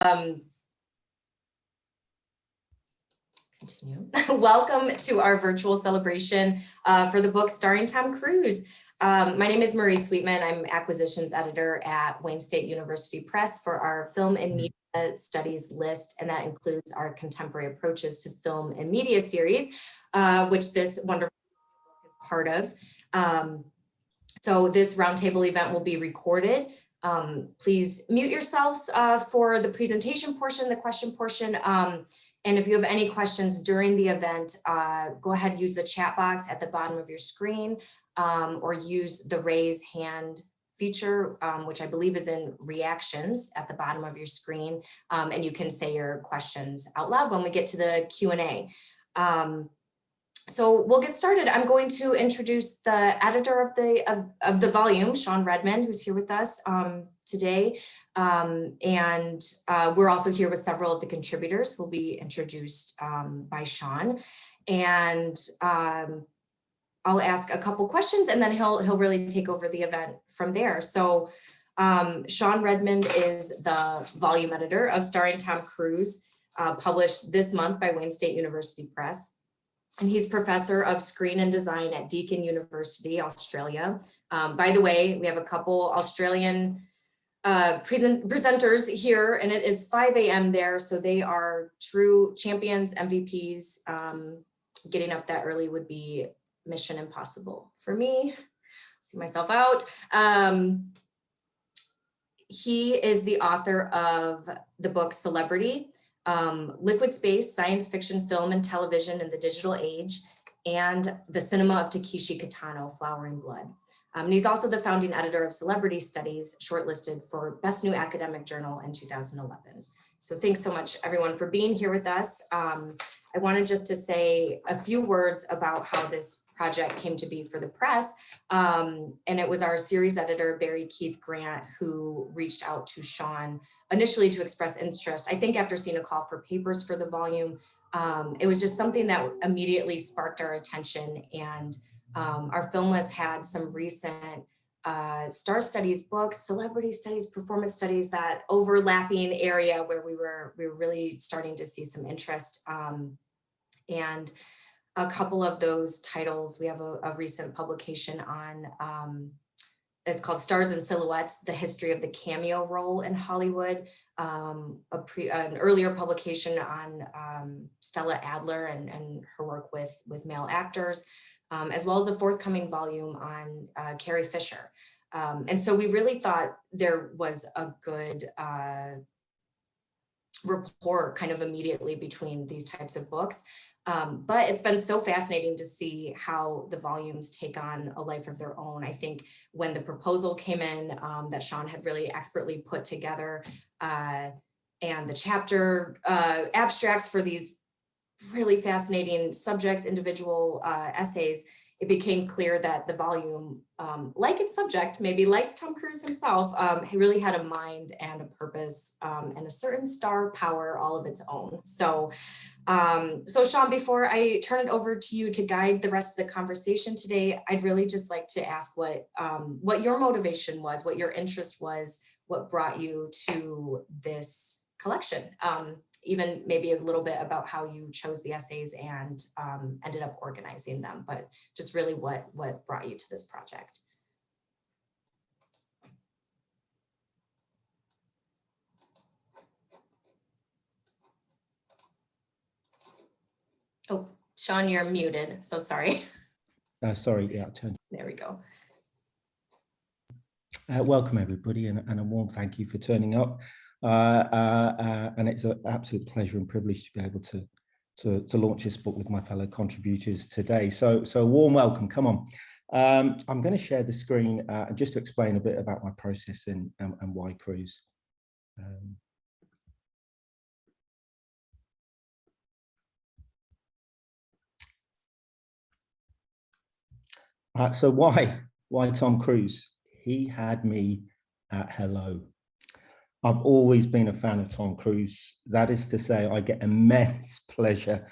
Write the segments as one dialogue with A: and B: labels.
A: Continue. Welcome to our virtual celebration for the book starring Tom Cruise. My name is Marie Sweetman. I'm acquisitions editor at Wayne State University Press for our film and media studies list, and that includes our contemporary approaches to film and media series, which this wonderful book is part of. So this roundtable event will be recorded. Please mute yourselves for the presentation portion, the question portion. And if you have any questions during the event, go ahead and use the chat box at the bottom of your screen, or use the raise hand feature, which I believe is in reactions at the bottom of your screen. And you can say your questions out loud when we get to the Q&A. So we'll get started. I'm going to introduce the editor of the volume, Sean Redmond, who's here with us today. And we're also here with several of the contributors who will be introduced by Sean. And I'll ask a couple questions and then he'll really take over the event from there. So Sean Redmond is the volume editor of Starring Tom Cruise, published this month by Wayne State University Press. And he's professor of screen and design at Deakin University, Australia. By the way, we have a couple Australian presenters here, and it is 5 a.m. there, so they are true champions, MVPs. Getting up that early would be mission impossible for me. See myself out. He is the author of the book Celebrity, Liquid Space, Science Fiction, Film and Television in the Digital Age, and The Cinema of Takeshi Kitano, Flowering Blood. And he's also the founding editor of Celebrity Studies, shortlisted for Best New Academic Journal in 2011. So thanks so much, everyone, for being here with us. I wanted just to say a few words about how this project came to be for the press. And it was our series editor, Barry Keith Grant, who reached out to Sean initially to express interest. I think after seeing a call for papers for the volume, it was just something that immediately sparked our attention. And our film list had some recent star studies books, celebrity studies, performance studies, that overlapping area where we were really starting to see some interest. And a couple of those titles, we have a recent publication on, it's called Stars and Silhouettes, The History of the Cameo Role in Hollywood, an earlier publication on Stella Adler and her work with male actors, as well as a forthcoming volume on Carrie Fisher. And so we really thought there was a good rapport kind of immediately between these types of books. But it's been so fascinating to see how the volumes take on a life of their own. I think when the proposal came in that Sean had really expertly put together, and the chapter abstracts for these really fascinating subjects, individual essays, it became clear that the volume, like its subject, maybe like Tom Cruise himself, he really had a mind and a purpose and a certain star power all of its own. So, so Sean, before I turn it over to you to guide the rest of the conversation today, I'd really just like to ask what your motivation was, what your interest was, what brought you to this collection. Even maybe a little bit about how you chose the essays and ended up organizing them, but just really what brought you to this project. Oh, Sean, you're muted, so sorry.
B: Sorry, yeah, I turned.
A: There we go.
B: Welcome everybody, and a warm thank you for turning up. And it's an absolute pleasure and privilege to be able to launch this book with my fellow contributors today. So a warm welcome. Come on. I'm going to share the screen just to explain a bit about my process and why Cruise. So why Tom Cruise? He had me at hello. I've always been a fan of Tom Cruise. That is to say, I get immense pleasure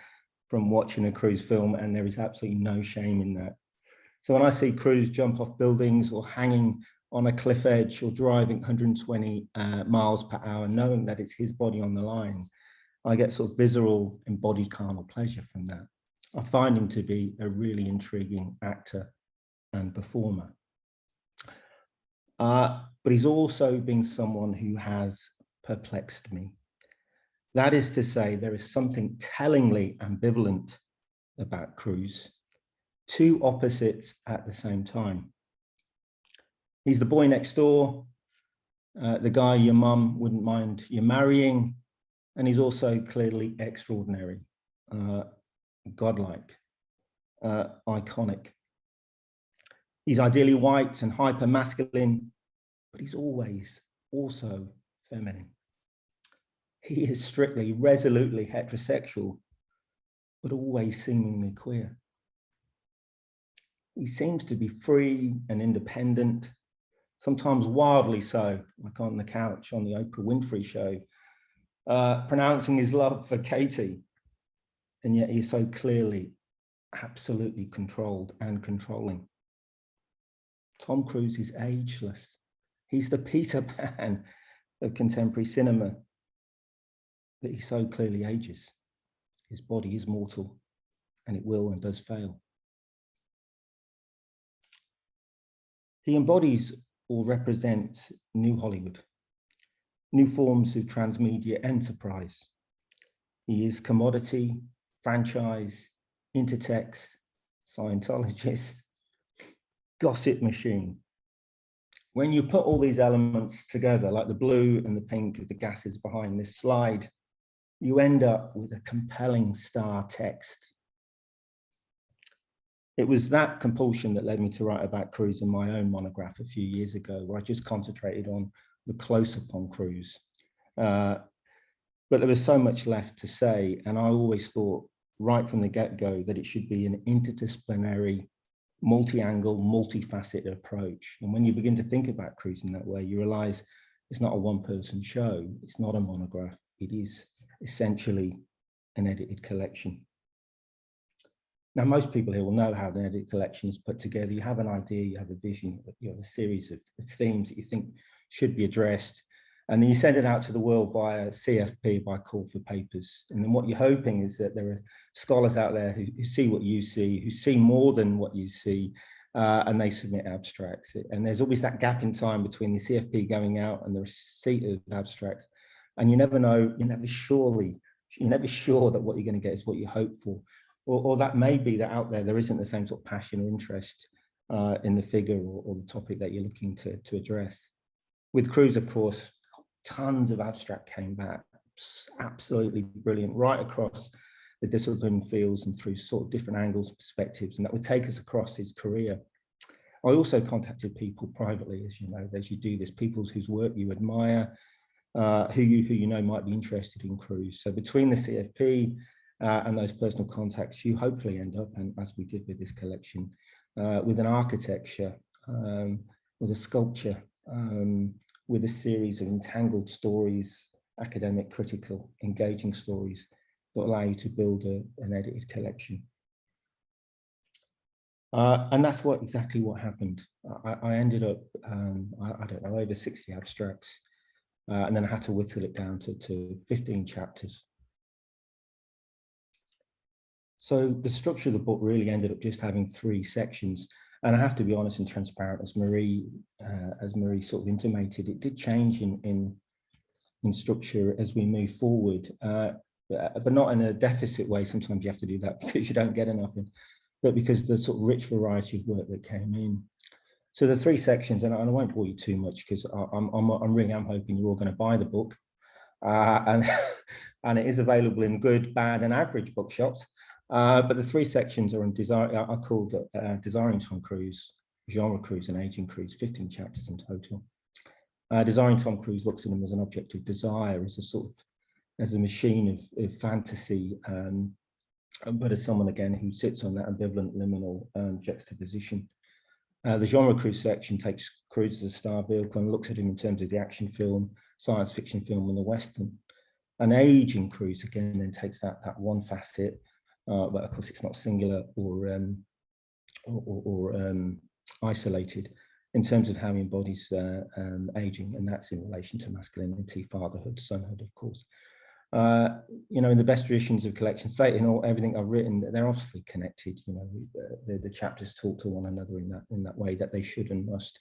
B: from watching a Cruise film, and there is absolutely no shame in that. So when I see Cruise jump off buildings or hanging on a cliff edge or driving 120 miles per hour, knowing that it's his body on the line, I get sort of visceral embodied carnal pleasure from that. I find him to be a really intriguing actor and performer. But he's also been someone who has perplexed me. That is to say, there is something tellingly ambivalent about Cruz, two opposites at the same time. He's the boy next door, the guy your mum wouldn't mind you marrying, and he's also clearly extraordinary, godlike, iconic. He's ideally white and hyper-masculine, but he's always also feminine. He is strictly, resolutely heterosexual, but always seemingly queer. He seems to be free and independent, sometimes wildly so, like on the couch on the Oprah Winfrey show, pronouncing his love for Katie, and yet he's so clearly, absolutely controlled and controlling. Tom Cruise is ageless. He's the Peter Pan of contemporary cinema, but he so clearly ages. His body is mortal, and it will and does fail. He embodies or represents new Hollywood, new forms of transmedia enterprise. He is commodity, franchise, intertext, Scientologist, gossip machine. When you put all these elements together, like the blue and the pink of the gases behind this slide, you end up with a compelling star text. It was that compulsion that led me to write about Cruz in my own monograph a few years ago, where I just concentrated on the close-up on Cruz. But there was so much left to say, and I always thought right from the get-go that it should be an interdisciplinary, multi-angle, multifaceted approach. And when you begin to think about Cruz in that way, you realize it's not a one-person show, it's not a monograph, it is essentially an edited collection. Now, most people here will know how the edited collection is put together. You have an idea, you have a vision, you have a series of themes that you think should be addressed, and then you send it out to the world via CFP by call for papers. And then what you're hoping is that there are scholars out there who see what you see, who see more than what you see, and they submit abstracts. And there's always that gap in time between the CFP going out and the receipt of abstracts. And you never know, you're never sure that what you're going to get is what you hope for. Or that may be that out there isn't the same sort of passion or interest in the figure or the topic that you're looking to address. With Cruz, of course, tons of abstract came back, absolutely brilliant, right across the discipline fields and through sort of different angles, perspectives, and that would take us across his career. I also contacted people privately, as you know, as you do this, people whose work you admire, who you know might be interested in Cruz. So between the CFP and those personal contacts, you hopefully end up, and as we did with this collection, with an architecture, with a sculpture, with a series of entangled stories, academic, critical, engaging stories that allow you to build an edited collection. And that's exactly what happened. I ended up, I don't know, over 60 abstracts, and then I had to whittle it down to 15 chapters. So the structure of the book really ended up just having 3 sections. And I have to be honest and transparent, as Marie sort of intimated, it did change in structure as we move forward, but not in a deficit way. Sometimes you have to do that because you don't get enough in, but because the sort of rich variety of work that came in. So the 3 sections, and I won't bore you too much because I'm hoping you're all going to buy the book, and it is available in good, bad, and average bookshops. But the 3 sections are are called Desiring Tom Cruise, Genre Cruise, and Aging Cruise, 15 chapters in total. Desiring Tom Cruise looks at him as an object of desire, as a machine of fantasy, but as someone again who sits on that ambivalent liminal juxtaposition. The Genre Cruise section takes Cruise as a star vehicle and looks at him in terms of the action film, science fiction film, and the Western. And Aging Cruise again then takes that one facet. But of course, it's not singular or isolated, in terms of how he embodies aging, and that's in relation to masculinity, fatherhood, sonhood, of course. You know, in the best traditions of collection, say everything I've written, they're obviously connected. You know, the chapters talk to one another in that way that they should and must.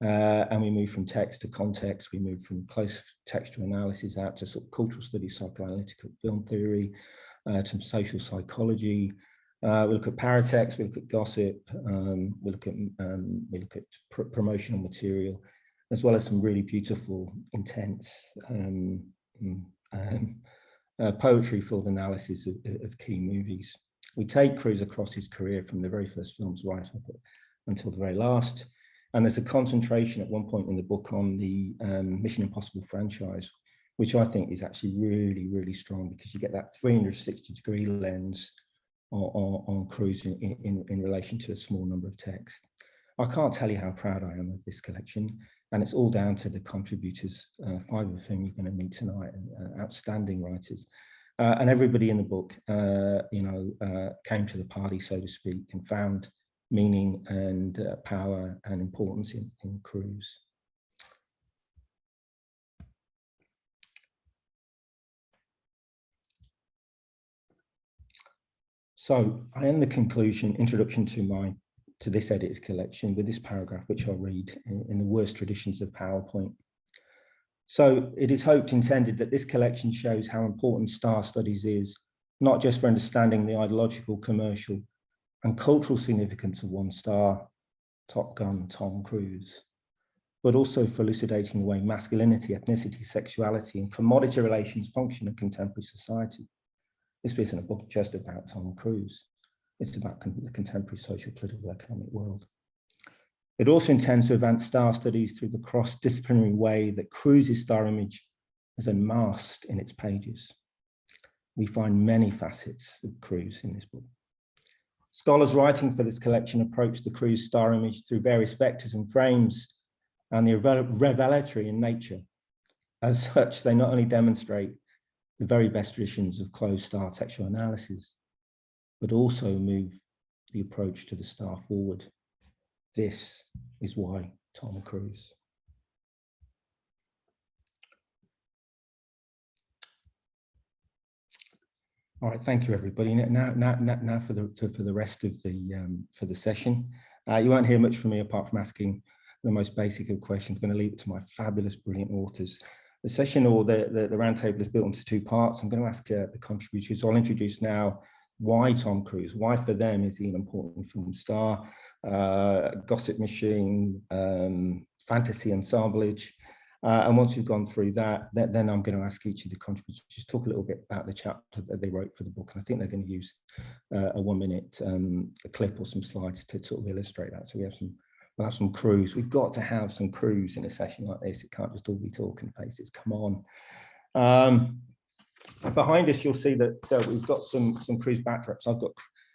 B: And we move from text to context. We move from close textual analysis out to sort of cultural studies, psychoanalytical film theory, to social psychology. We look at paratext. We look at gossip. We look at promotional material, as well as some really beautiful, intense poetry-filled analysis of key movies. We take Cruise across his career from the very first films right up until the very last. And there's a concentration at one point in the book on the Mission Impossible franchise, which I think is actually really, really strong, because you get that 360-degree lens on Cruise in relation to a small number of texts. I can't tell you how proud I am of this collection, and it's all down to the contributors, 5 of whom you're going to meet tonight, outstanding writers. And everybody in the book, you know, came to the party, so to speak, and found meaning and power and importance in Cruise. So I end the introduction to this edited collection with this paragraph, which I'll read in the worst traditions of PowerPoint. So it is hoped, intended, that this collection shows how important star studies is, not just for understanding the ideological, commercial, and cultural significance of one star, Top Gun Tom Cruise, but also for elucidating the way masculinity, ethnicity, sexuality, and commodity relations function in contemporary society. This isn't a book just about Tom Cruise. It's about the contemporary social, political, economic world. It also intends to advance star studies through the cross-disciplinary way that Cruise's star image is unmasked in its pages. We find many facets of Cruise in this book. Scholars writing for this collection approach the Cruise star image through various vectors and frames, and they're revelatory in nature. As such, they not only demonstrate the very best traditions of closed star textual analysis, but also move the approach to the star forward. This is why Tom Cruise. All right, thank you, everybody. Now for the rest of the session. You won't hear much from me apart from asking the most basic of questions. I'm going to leave it to my fabulous, brilliant authors. The session, or the roundtable, is built into 2 parts. I'm going to ask the contributors. So I'll introduce now why Tom Cruise, why for them is he an important film star, gossip machine, fantasy ensemblage. And once we've gone through that, then I'm going to ask each of the contributors to just talk a little bit about the chapter that they wrote for the book. And I think they're going to use a 1-minute clip or some slides to sort of illustrate that. So we'll have some Cruise. We've got to have some Cruise in a session like this. It can't just all be talking faces. Come on. Behind us, you'll see that we've got some Cruise backdrops. I've got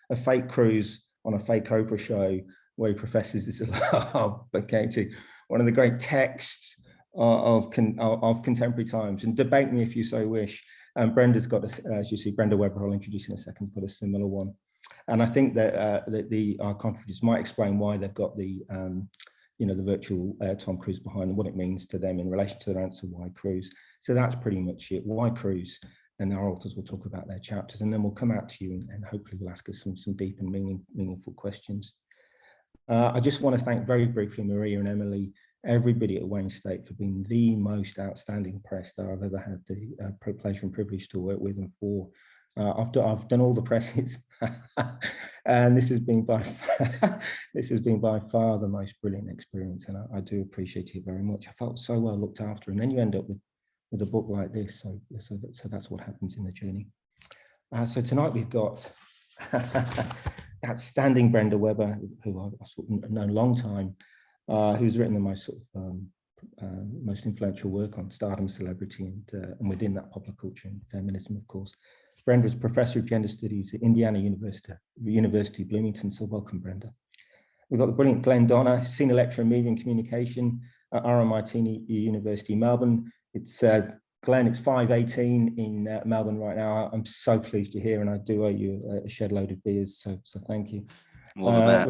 B: a fake Cruise on a fake Oprah show where he professes his love for Katie, one of the great texts of contemporary times. And debate me if you so wish. And Brenda's got, as you see, Brenda Webber, I'll introduce in a second, has got a similar one. And I think that our contributors might explain why they've got the virtual Tom Cruise behind them, what it means to them in relation to their answer, why Cruise. So that's pretty much it. Why Cruise? And our authors will talk about their chapters, and then we'll come out to you and hopefully we'll ask us some deep and meaningful questions. I just want to thank very briefly Maria and Emily, everybody at Wayne State, for being the most outstanding press that I've ever had the pleasure and privilege to work with and for. I've done all the presses, and this has been by far the most brilliant experience, and I do appreciate it very much. I felt so well looked after, and then you end up with a book like this. So that's what happens in the journey. So tonight we've got outstanding Brenda Webber, who I've sort of known a long time, who's written the most most influential work on stardom, celebrity, and within that popular culture and feminism, of course. Brenda is Professor of Gender Studies at Indiana University Bloomington. So welcome, Brenda. We've got the brilliant Glen Donnar, Senior Lecturer in Media and Communication at RMIT University, Melbourne. It's Glen, it's 5:18 in Melbourne right now. I'm so pleased you're here, and I do owe you a shed load of beers, so thank you.
C: All of that.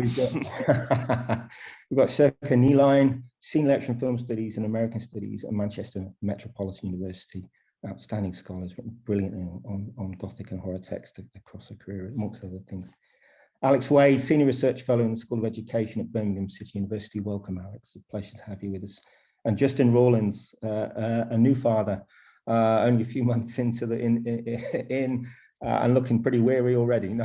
B: We've got Sorcha Ní Fhlainn, Senior Lecturer in Film Studies and American Studies at Manchester Metropolitan University. Outstanding scholars, written brilliantly on Gothic and horror text across her career, amongst other things. Alex Wade, Senior Research Fellow in the School of Education at Birmingham City University. Welcome, Alex. It's a pleasure to have you with us. And Justin Rawlins, a new father, only a few months into and looking pretty weary already.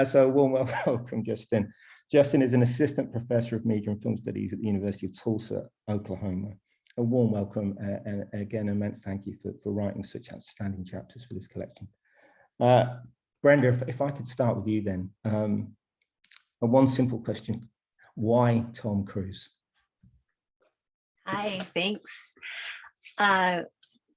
B: So warm welcome, Justin. Justin is an assistant professor of media and film studies at the University of Tulsa, Oklahoma. A warm welcome, and again, immense thank you for writing such outstanding chapters for this collection. Brenda, if I could start with you then. One simple question: why Tom Cruise?
D: Hi, thanks. I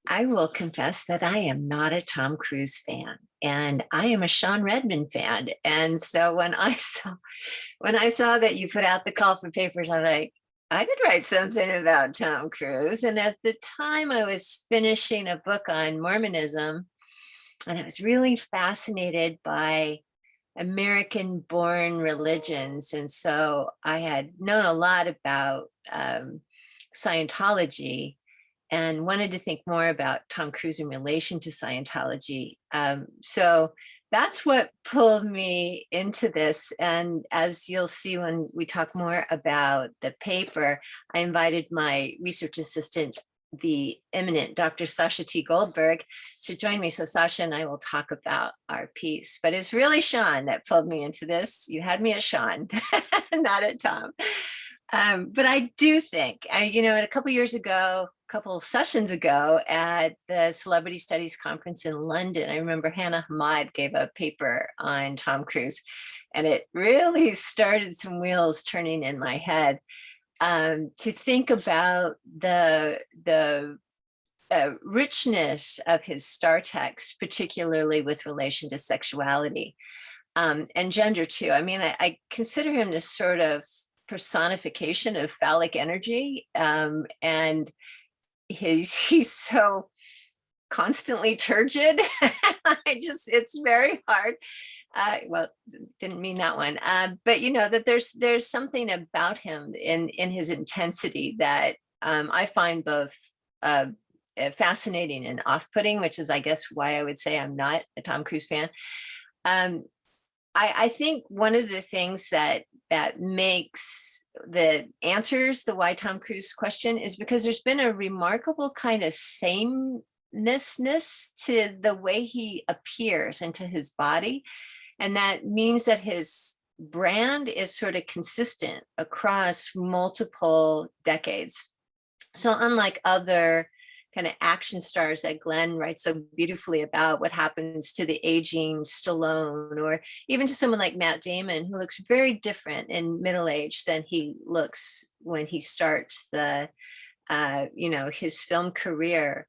D: will confess that I am not a Tom Cruise fan, and I am a Sean Redmond fan. And so when I saw that you put out the call for papers, I'm like, I could write something about Tom Cruise. And at the time I was finishing a book on Mormonism, and I was really fascinated by American-born religions. And so I had known a lot about Scientology and wanted to think more about Tom Cruise in relation to Scientology. So that's what pulled me into this. And as you'll see when we talk more about the paper, I invited my research assistant, the eminent Dr. Sasha T. Goldberg, to join me. So Sasha and I will talk about our piece. But it's really Sean that pulled me into this. You had me at Sean, not at Tom. But I do think, a couple sessions ago at the Celebrity Studies Conference in London, I remember Hannah Hamad gave a paper on Tom Cruise, and it really started some wheels turning in my head to think about the richness of his star text, particularly with relation to sexuality and gender too. I mean, I consider him this sort of personification of phallic energy, and he's so constantly turgid. It's very hard. Well, didn't mean that one. But that there's something about him in his intensity that I find both fascinating and off-putting, which is, I guess, why I would say I'm not a Tom Cruise fan. I think one of the things that makes the answers the why Tom Cruise question is because there's been a remarkable kind of sameness to the way he appears and to his body. And that means that his brand is sort of consistent across multiple decades. So unlike other kind of action stars that Glenn writes so beautifully about, what happens to the aging Stallone, or even to someone like Matt Damon, who looks very different in middle age than he looks when he starts his film career.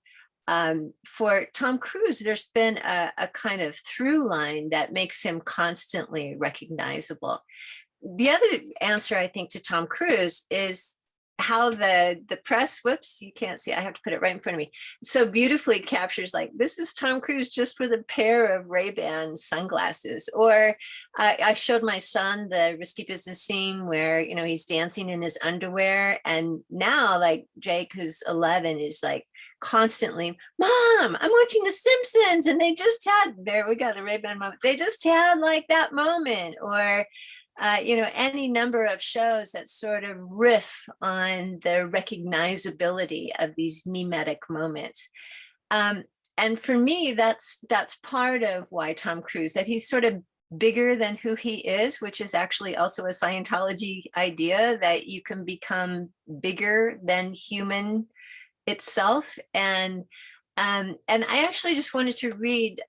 D: For Tom Cruise, there's been a kind of through line that makes him constantly recognizable. The other answer, I think, to Tom Cruise is how the press, whoops, you can't see, I have to put it right in front of me, so beautifully captures, like, this is Tom Cruise just with a pair of Ray-Ban sunglasses. Or I showed my son the Risky Business scene where, he's dancing in his underwear. And now, like, Jake, who's 11, is like constantly, Mom, I'm watching The Simpsons. And they just had, there we go, the Ray-Ban moment. They just had like that moment. Or any number of shows that sort of riff on the recognizability of these mimetic moments. And for me, that's part of why Tom Cruise, that he's sort of bigger than who he is, which is actually also a Scientology idea, that you can become bigger than human itself. And I actually just wanted to read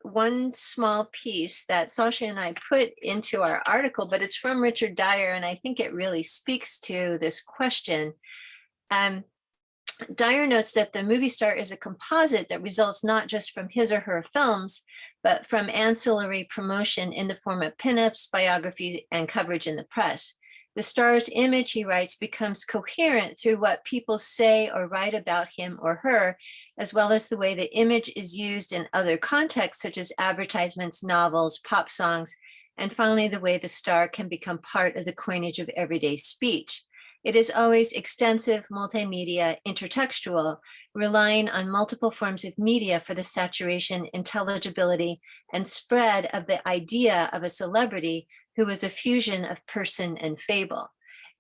D: one small piece that Sasha and I put into our article, but it's from Richard Dyer, and I think it really speaks to this question. Dyer notes that the movie star is a composite that results not just from his or her films, but from ancillary promotion in the form of pinups, biographies, and coverage in the press. The star's image, he writes, becomes coherent through what people say or write about him or her, as well as the way the image is used in other contexts, such as advertisements, novels, pop songs, And finally, the way the star can become part of the coinage of everyday speech. It is always extensive, multimedia, intertextual, relying on multiple forms of media for the saturation, intelligibility, and spread of the idea of a celebrity who is a fusion of person and fable.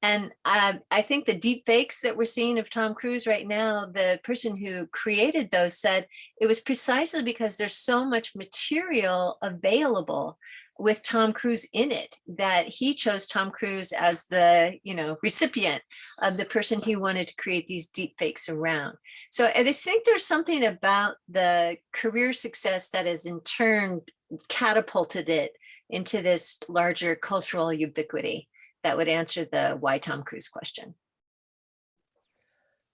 D: And I think the deep fakes that we're seeing of Tom Cruise right now, the person who created those said it was precisely because there's so much material available with Tom Cruise in it that he chose Tom Cruise as the, recipient of the person he wanted to create these deep fakes around. So I just think there's something about the career success that has in turn catapulted it into this larger cultural ubiquity that would answer the why Tom Cruise question.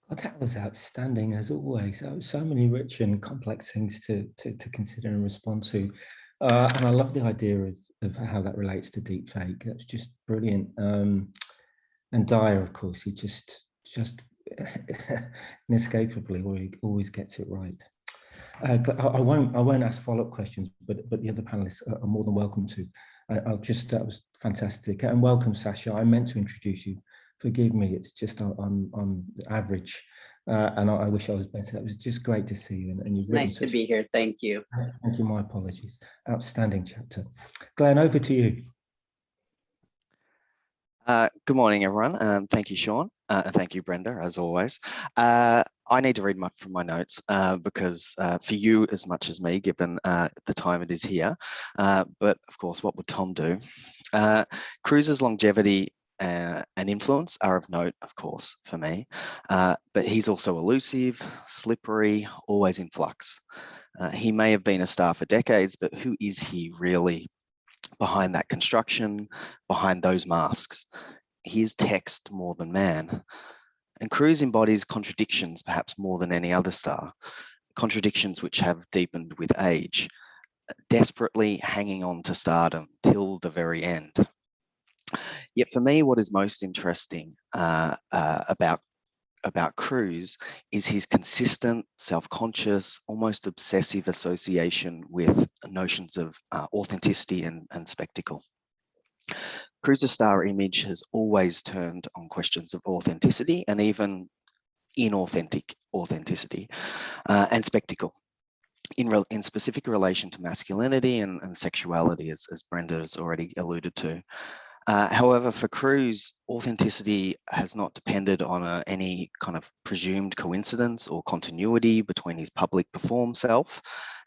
B: Well, that was outstanding as always. So many rich and complex things to consider and respond to. And I love the idea of how that relates to deepfake. That's just brilliant. And Dyer, of course, he just inescapably always gets it right. I won't ask follow-up questions, but the other panelists are more than welcome to. That was fantastic. And welcome, Sasha. I meant to introduce you. Forgive me, it's just I'm average. And I wish I was better. It was just great to see you. And you've
C: nice to be here. Thank you.
B: Thank you. My apologies. Outstanding chapter. Glen, over to you.
E: Good morning, everyone. Thank you, Sean. And thank you, Brenda, as always. I need to read from my notes because for you as much as me, given the time it is here. But of course, what would Tom do? Cruise's longevity and influence are of note, of course, for me. But he's also elusive, slippery, always in flux. He may have been a star for decades, but who is he really behind that construction, behind those masks? He is text more than man. And Cruise embodies contradictions perhaps more than any other star, contradictions which have deepened with age, desperately hanging on to stardom till the very end. Yet for me, what is most interesting about Cruise is his consistent, self-conscious, almost obsessive association with notions of authenticity and spectacle. Cruise's star image has always turned on questions of authenticity and even inauthentic authenticity and spectacle in specific relation to masculinity and sexuality, as Brenda has already alluded to. However, for Cruise, authenticity has not depended on any kind of presumed coincidence or continuity between his public performed self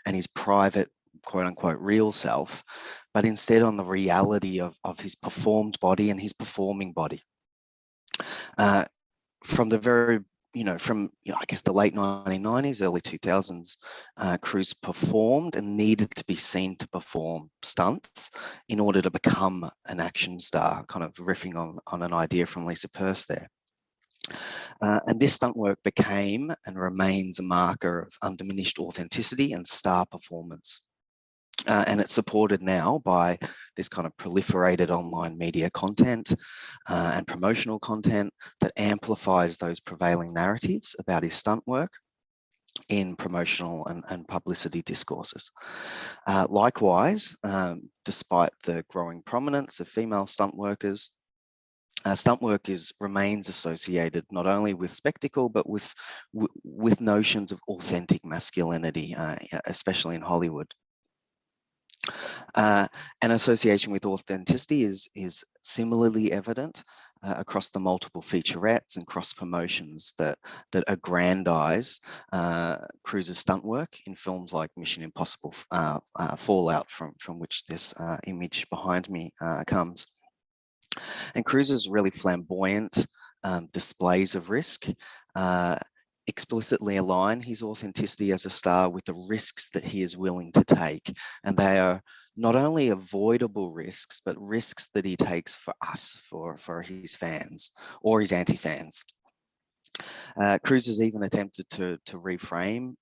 E: and his private, quote unquote, real self, but instead on the reality of his performed body and his performing body. From the very, I guess the late 1990s, early 2000s, Cruise performed and needed to be seen to perform stunts in order to become an action star, kind of riffing on an idea from Lisa Purse there. And this stunt work became and remains a marker of undiminished authenticity and star performance. And it's supported now by this kind of proliferated online media content and promotional content that amplifies those prevailing narratives about his stunt work in promotional and publicity discourses. Likewise, despite the growing prominence of female stunt workers, stunt work remains associated not only with spectacle, but with notions of authentic masculinity, especially in Hollywood. An association with authenticity is similarly evident across the multiple featurettes and cross promotions that aggrandize Cruise's stunt work in films like Mission Impossible Fallout, from which this image behind me comes. And Cruise's really flamboyant displays of risk explicitly align his authenticity as a star with the risks that he is willing to take. And they are not only avoidable risks, but risks that he takes for us, for his fans or his anti-fans. Cruise has even attempted to reframe,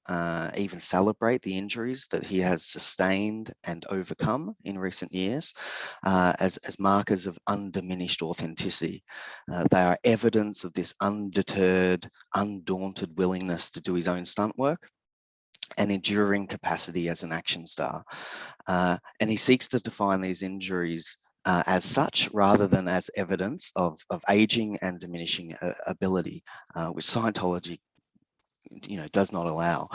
E: even celebrate the injuries that he has sustained and overcome in recent years as markers of undiminished authenticity. They are evidence of this undeterred, undaunted willingness to do his own stunt work an enduring capacity as an action star. And he seeks to define these injuries as such, rather than as evidence of aging and diminishing ability, which Scientology, does not allow.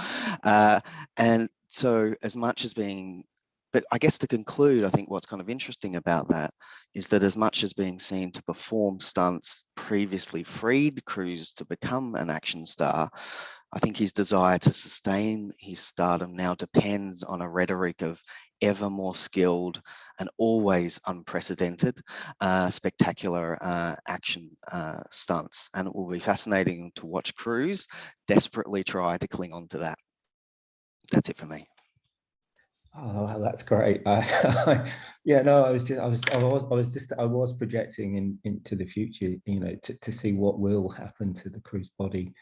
E: And so as much as being, but I guess to conclude, I think what's kind of interesting about that is that as much as being seen to perform stunts previously freed Cruise to become an action star, I think his desire to sustain his stardom now depends on a rhetoric of ever more skilled and always unprecedented, spectacular action stunts. And it will be fascinating to watch Cruise desperately try to cling on to that. That's it for me.
B: Oh, wow, that's great. Yeah, no, I was projecting into the future, to see what will happen to the Cruise body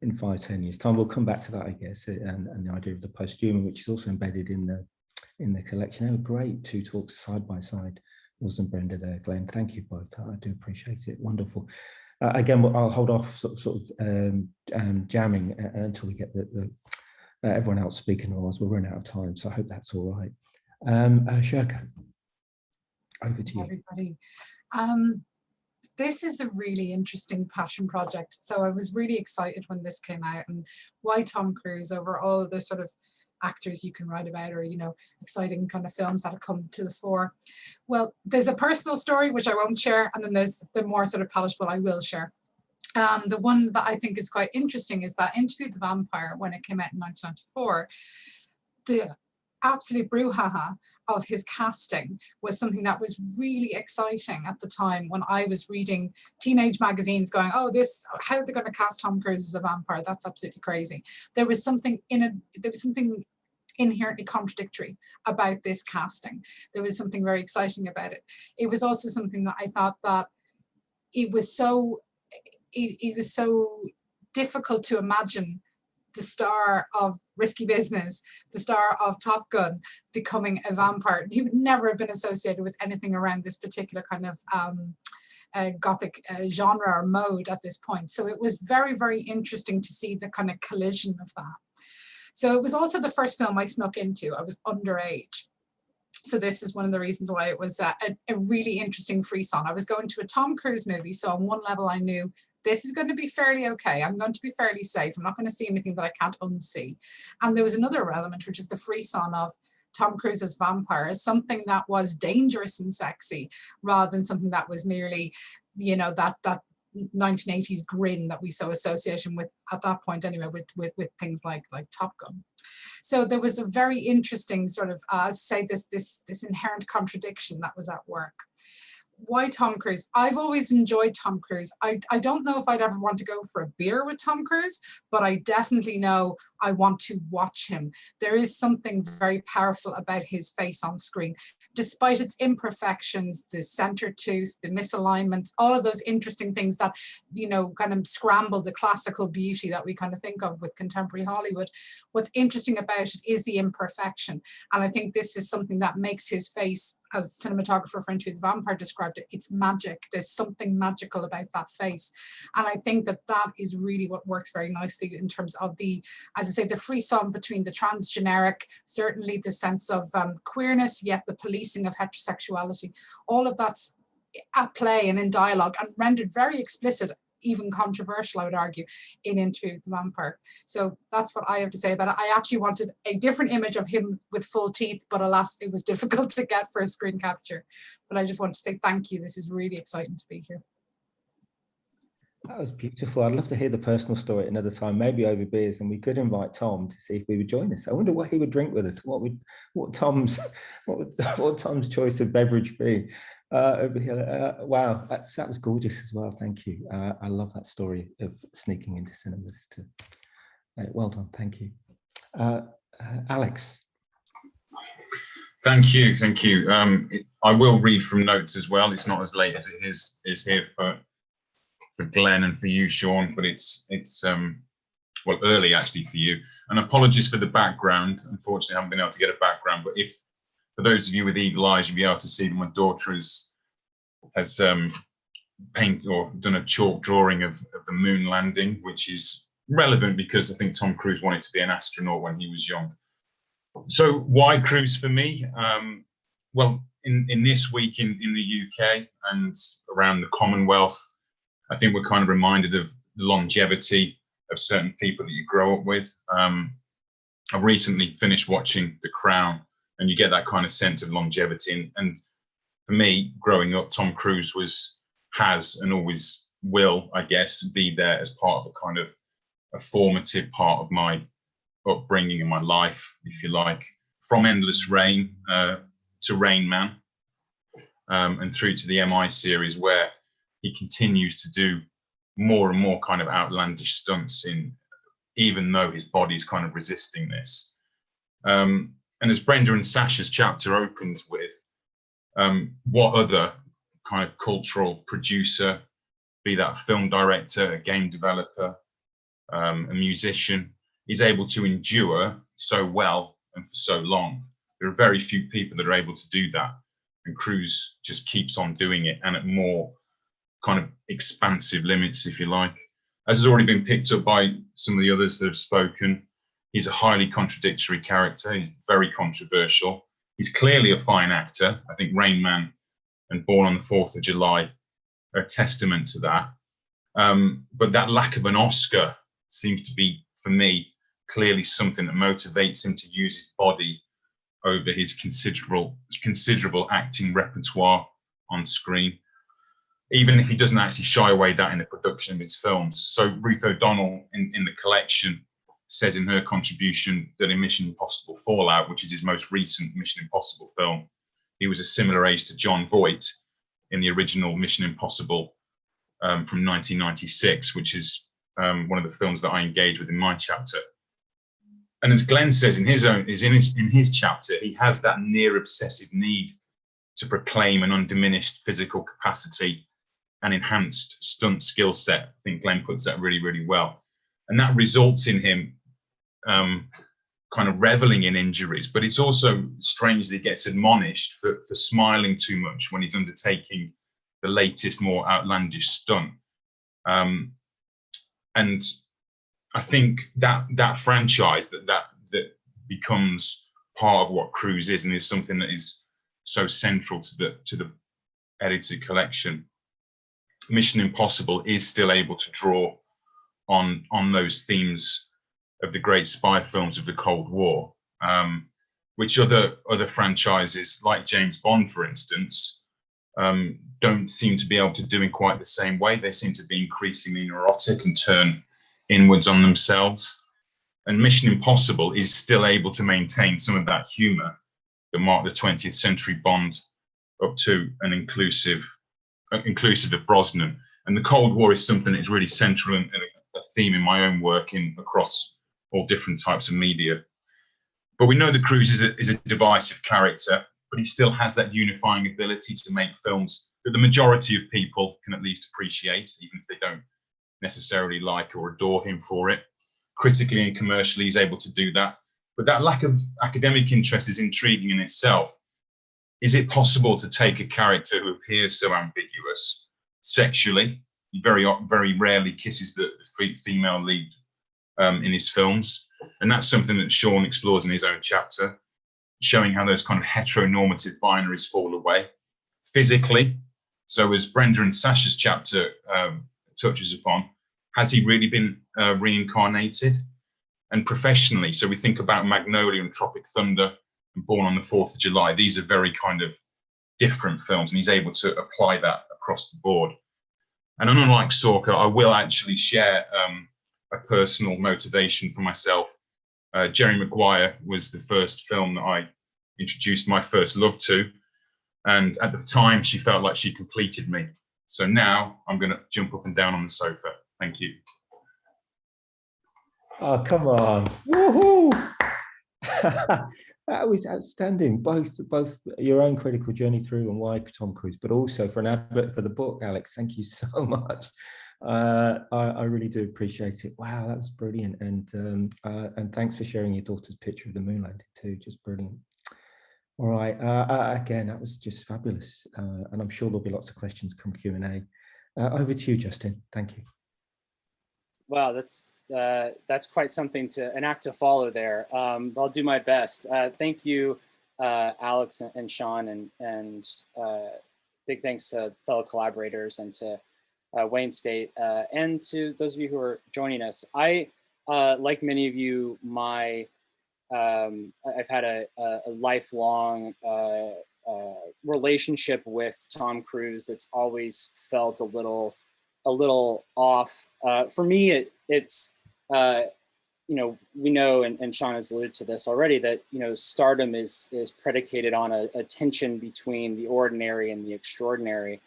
B: in 5-10 years time. We'll come back to that, I guess, and the idea of the post-human, which is also embedded in the collection. They were great, 2 talks side by side. Wasn't Brenda there, Glenn? Thank you both. I do appreciate it. Wonderful. Again, I'll hold off sort of jamming until we get the everyone else speaking, otherwise we'll run out of time. So I hope that's all right. Sorcha, over to you.
C: Everybody. This is a really interesting passion project. So I was really excited when this came out, and why Tom Cruise over all of the sort of actors you can write about, or exciting kind of films that have come to the fore. Well, there's a personal story which I won't share, and then there's the more sort of palatable I will share. The one that I think is quite interesting is that Interview with the Vampire, when it came out in 1994, the absolute brouhaha of his casting was something that was really exciting at the time, when I was reading teenage magazines going, oh, how are they going to cast Tom Cruise as a vampire? That's absolutely crazy. There was something inherently contradictory about this casting. There was something very exciting about it. It was also something that I thought that it was so difficult to imagine the star of Risky Business, the star of Top Gun, becoming a vampire. He would never have been associated with anything around this particular kind of gothic genre or mode at this point. So it was very, very interesting to see the kind of collision of that. So it was also the first film I snuck into. I was underage. So this is one of the reasons why it was a really interesting frisson. I was going to a Tom Cruise movie, so on one level I knew this is going to be fairly okay. I'm going to be fairly safe. I'm not going to see anything that I can't unsee. And there was another element, which is the frisson of Tom Cruise as vampire, as something that was dangerous and sexy, rather than something that was merely, that 1980s grin that we so associate him with at that point anyway, with things like Top Gun. So there was a very interesting sort of, this inherent contradiction that was at work. Why Tom Cruise? I've always enjoyed Tom Cruise. I don't know if I'd ever want to go for a beer with Tom Cruise, but I definitely know I want to watch him. There is something very powerful about his face on screen. Despite its imperfections, the center tooth, the misalignments, all of those interesting things that, kind of scramble the classical beauty that we kind of think of with contemporary Hollywood. What's interesting about it is the imperfection. And I think this is something that makes his face, as cinematographer for Interview with the Vampire described it, it's magic. There's something magical about that face. And I think that is really what works very nicely in terms of the, as I say, the frisson between the transgeneric, certainly the sense of queerness, yet the policing of heterosexuality. All of that's at play and in dialogue, and rendered very explicit, even controversial, I would argue, in Interview with the Vampire. So that's what I have to say about it. I actually wanted a different image of him with full teeth, but alas, it was difficult to get for a screen capture. But I just want to say thank you. This is really exciting to be here.
B: That was beautiful. I'd love to hear the personal story at another time, maybe over beers, and we could invite Tom to see if he would join us. I wonder what he would drink with us. What would Tom's choice of beverage be over here? Wow, that was gorgeous as well. Thank you. I love that story of sneaking into cinemas. Well done. Thank you, Alex.
F: Thank you. I will read from notes as well. It's not as late as it is here for Glenn and for you, Sean, but it's well, early actually for you. And apologies for the background. Unfortunately, I haven't been able to get a background, but if, for those of you with eagle eyes, you'll be able to see that my daughter has painted or done a chalk drawing of the moon landing, which is relevant because I think Tom Cruise wanted to be an astronaut when he was young. So why Cruise for me? Well, in this week in the UK and around the Commonwealth, I think we're kind of reminded of the longevity of certain people that you grow up with. I've recently finished watching The Crown, and you get that kind of sense of longevity. And for me, growing up, Tom Cruise has and always will, I guess, be there as part of a kind of a formative part of my upbringing in my life, if you like, from Endless Rain to Rain Man, and through to the MI series, where he continues to do more and more kind of outlandish stunts even though his body's kind of resisting this. And as Brenda and Sasha's chapter opens with, what other kind of cultural producer, be that a film director, a game developer, a musician, is able to endure so well and for so long? There are very few people that are able to do that, and Cruise just keeps on doing it, and at more kind of expansive limits, if you like. As has already been picked up by some of the others that have spoken, he's a highly contradictory character. He's very controversial. He's clearly a fine actor. I think Rain Man and Born on the 4th of July are a testament to that. But that lack of an Oscar seems to be, for me, clearly something that motivates him to use his body over his considerable acting repertoire on screen, even if he doesn't actually shy away that in the production of his films. So Ruth O'Donnell in the collection says in her contribution that in Mission Impossible Fallout, which is his most recent Mission Impossible film, he was a similar age to Jon Voight in the original Mission Impossible from 1996, which is one of the films that I engage with in my chapter. And as Glenn says in his chapter, he has that near obsessive need to proclaim an undiminished physical capacity and enhanced stunt skill set. I think Glenn puts that really, really well. And that results in him kind of reveling in injuries, but it's also strange that he gets admonished for smiling too much when he's undertaking the latest, more outlandish stunt. And I think that franchise that becomes part of what Cruise is, and is something that is so central to the edited collection. Mission Impossible is still able to draw on those themes of the great spy films of the Cold War, which other franchises like James Bond, for instance, don't seem to be able to do in quite the same way. They seem to be increasingly neurotic and turn inwards on themselves. And Mission Impossible is still able to maintain some of that humor that marked the 20th century Bond up to an inclusive of Brosnan. And the Cold War is something that is really central and a theme in my own work across all different types of media. But we know that Cruise is a divisive character, but he still has that unifying ability to make films that the majority of people can at least appreciate, even if they don't necessarily like or adore him for it. Critically and commercially, he's able to do that. But that lack of academic interest is intriguing in itself. Is it possible to take a character who appears so ambiguous sexually? He very rarely kisses the female lead in his films. And that's something that Sean explores in his own chapter, showing how those kind of heteronormative binaries fall away. Physically, so as Brenda and Sasha's chapter touches upon, has he really been reincarnated? And professionally, so we think about Magnolia and Tropic Thunder and Born on the 4th of July. These are very kind of different films, and he's able to apply that across the board. And unlike Sorcha, I will actually share a personal motivation for myself. Jerry Maguire was the first film that I introduced my first love to. And at the time, she felt like she completed me. So now I'm going to jump up and down on the sofa. Thank you.
B: Oh, come on. Woohoo! That was outstanding. Both your own critical journey through and why Tom Cruise, but also for an advert for the book, Alex. Thank you so much. I really do appreciate it. Wow, that was brilliant. And thanks for sharing your daughter's picture of the moon landing too. Just brilliant. All right. Again, that was just fabulous. And I'm sure there'll be lots of questions come Q&A. Over to you, Justin. Thank you.
G: Wow, that's quite something an act to follow there. I'll do my best. Thank you, Alex and Sean, and big thanks to fellow collaborators and to Wayne State and to those of you who are joining us. I, like many of you, I've had a lifelong relationship with Tom Cruise that's always felt a little off. For me, it's you know, we know, and Sean has alluded to this already, that, you know, stardom is predicated on a tension between the ordinary and the extraordinary.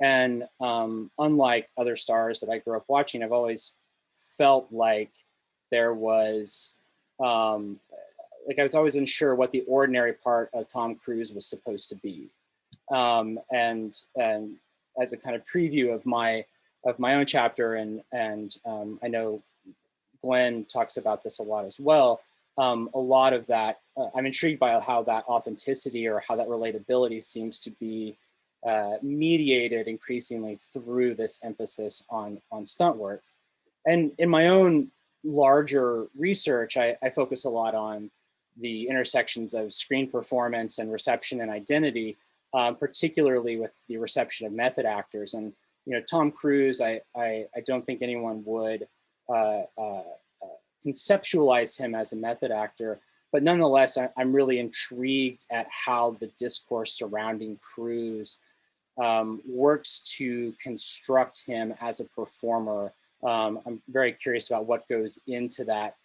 G: And unlike other stars that I grew up watching, I've always felt like there was, like I was always unsure what the ordinary part of Tom Cruise was supposed to be. And as a kind of preview of my own chapter, and I know Glen talks about this a lot as well. A lot of that, I'm intrigued by how that authenticity or how that relatability seems to be mediated increasingly through this emphasis on stunt work. And in my own larger research, I focus a lot on the intersections of screen performance and reception and identity, particularly with the reception of method actors. And, you know, Tom Cruise, I don't think anyone would conceptualize him as a method actor, but nonetheless, I'm really intrigued at how the discourse surrounding Cruise works to construct him as a performer. I'm very curious about what goes into that,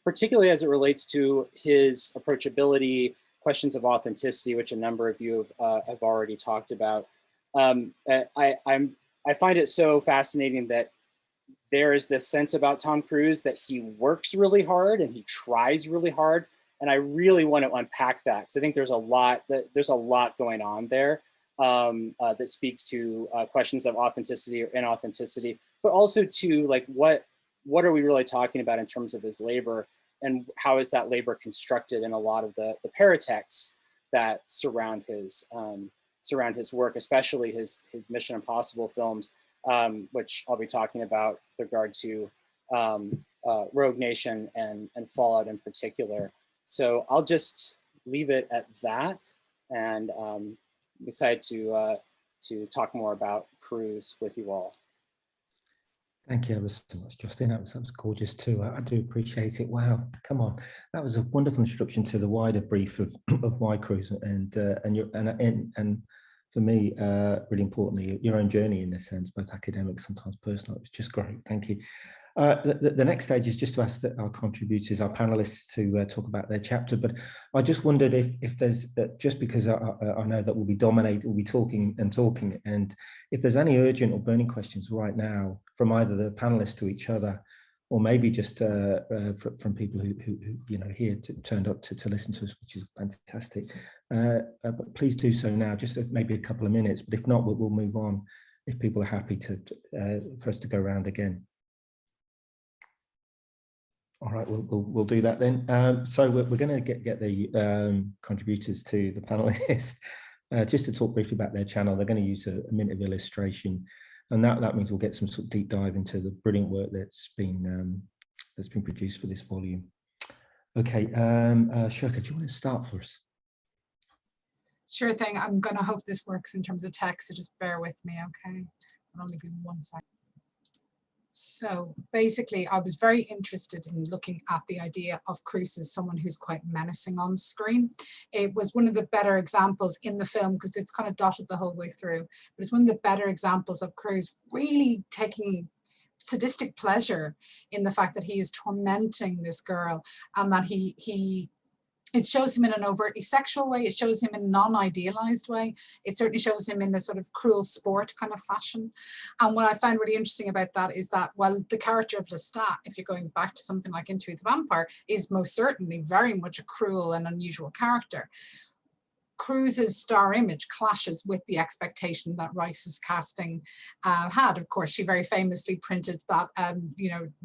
G: particularly as it relates to his approachability, questions of authenticity, which a number of you have already talked about. I find it so fascinating that there is this sense about Tom Cruise that he works really hard and he tries really hard. And I really want to unpack that, because I think there's a lot going on there that speaks to questions of authenticity or inauthenticity, but also to, like, what are we really talking about in terms of his labor, and how is that labor constructed in a lot of the paratexts that surround his work, especially his Mission Impossible films, which I'll be talking about with regard to Rogue Nation and Fallout in particular. So I'll just leave it at that, and I'm excited to talk more about Cruise with you all.
B: Thank you ever so much, Justin. That was gorgeous too. I do appreciate it. Wow, come on, that was a wonderful introduction to the wider brief of why Cruise, and for me, really importantly, your own journey in this sense, both academic, sometimes personal. It was just great. Thank you. The next stage is just to ask our contributors, our panelists, to talk about their chapter. But I just wondered if there's, just because I know that we'll be talking, and if there's any urgent or burning questions right now from either the panelists to each other, or maybe just from people who you know, here turned up to listen to us, which is fantastic. But please do so now, just maybe a couple of minutes. But if not, we'll move on if people are happy for us to go around again. All right, we'll do that then. So we're going to get the contributors to the panelists just to talk briefly about their channel. They're going to use a minute of illustration, and that means we'll get some sort of deep dive into the brilliant work that's been produced for this volume. Okay, Sorcha, do you want to start for us?
C: Sure thing. I'm going to hope this works in terms of text, so just bear with me, okay? I'll only be 1 second. So basically, I was very interested in looking at the idea of Cruise as someone who's quite menacing on screen. It was one of the better examples in the film, because it's kind of dotted the whole way through, but it's one of the better examples of Cruise really taking sadistic pleasure in the fact that he is tormenting this girl, and that it shows him in an overtly sexual way. It shows him in a non-idealized way. It certainly shows him in a sort of cruel sport kind of fashion. And what I found really interesting about that is that while the character of Lestat, if you're going back to something like Into the Vampire, is most certainly very much a cruel and unusual character, Cruise's star image clashes with the expectation that Rice's casting had. Of course, she very famously printed that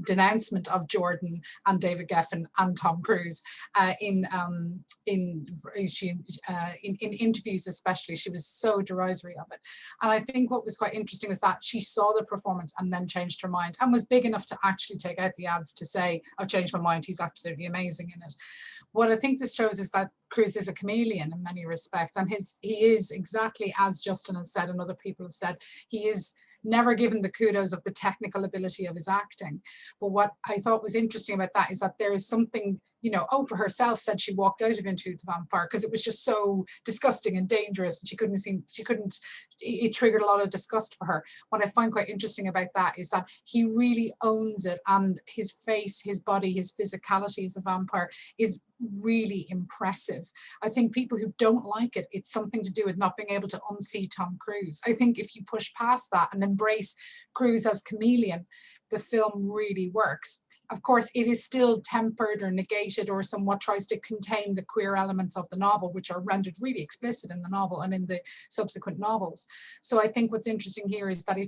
C: denouncement of Jordan and David Geffen and Tom Cruise in interviews, especially. She was so derisory of it. And I think what was quite interesting was that she saw the performance and then changed her mind, and was big enough to actually take out the ads to say, I've changed my mind, he's absolutely amazing in it. What I think this shows is that Cruise is a chameleon in many respects, and he is, exactly as Justin has said and other people have said, he is never given the kudos of the technical ability of his acting. But what I thought was interesting about that is that there is something, Oprah herself said she walked out of Into the Vampire because it was just so disgusting and dangerous, and it triggered a lot of disgust for her. What I find quite interesting about that is that he really owns it, and his face, his body, his physicality as a vampire is really impressive. I think people who don't like it, it's something to do with not being able to unsee Tom Cruise. I think if you push past that and embrace Cruise as chameleon, the film really works. Of course, it is still tempered or negated or somewhat tries to contain the queer elements of the novel, which are rendered really explicit in the novel and in the subsequent novels. So I think what's interesting here is that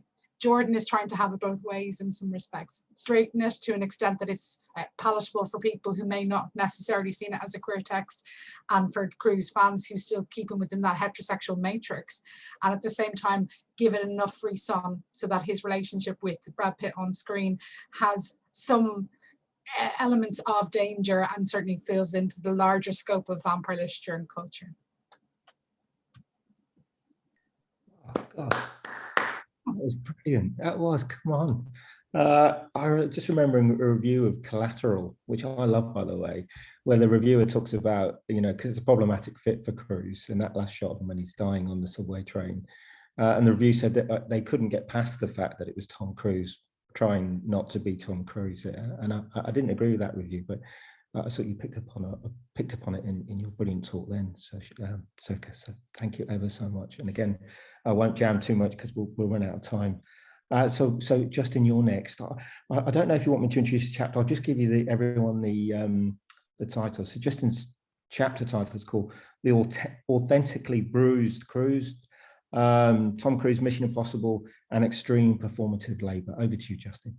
C: Jordan is trying to have it both ways in some respects. Straighten it to an extent that it's palatable for people who may not have necessarily seen it as a queer text, and for Cruise fans who still keep him within that heterosexual matrix. And at the same time, give it enough frisson so that his relationship with Brad Pitt on screen has some elements of danger and certainly fills into the larger scope of vampire literature and culture.
B: Oh, God. That was brilliant. That was, come on. I just remembering a review of Collateral, which I love, by the way, where the reviewer talks about, because it's a problematic fit for Cruise, and that last shot of him when he's dying on the subway train. And the review said that they couldn't get past the fact that it was Tom Cruise trying not to be Tom Cruise. And I didn't agree with that review, but I thought you picked up on it in your brilliant talk then. So thank you ever so much. And again, I won't jam too much because we'll run out of time. So Justin, you're next. I don't know if you want me to introduce the chapter. I'll just give you everyone the title. So Justin's chapter title is called "The Authentically Bruised Cruise." Tom Cruise, Mission Impossible, and Extreme Performative Labor. Over to you, Justin.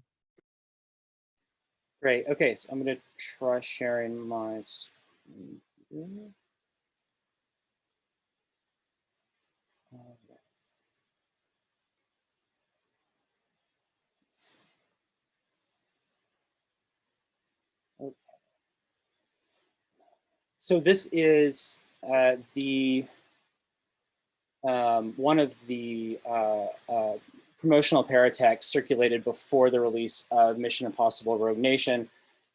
G: Great. Okay, so I'm going to try sharing my screen. Okay. So this is one of the promotional paratexts circulated before the release of Mission Impossible: Rogue Nation,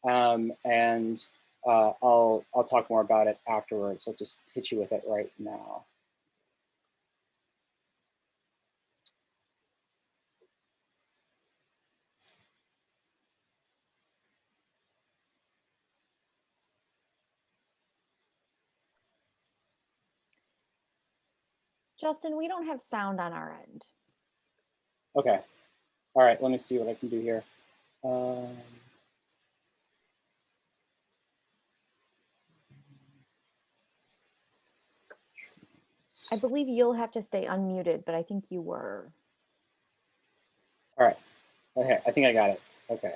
G: and I'll talk more about it afterwards. I'll just hit you with it right now.
H: Justin, we don't have sound on our end.
G: Okay. All right, let me see what I can do here.
H: I believe you'll have to stay unmuted, but I think you were.
G: All right. Okay, I think I got it. Okay.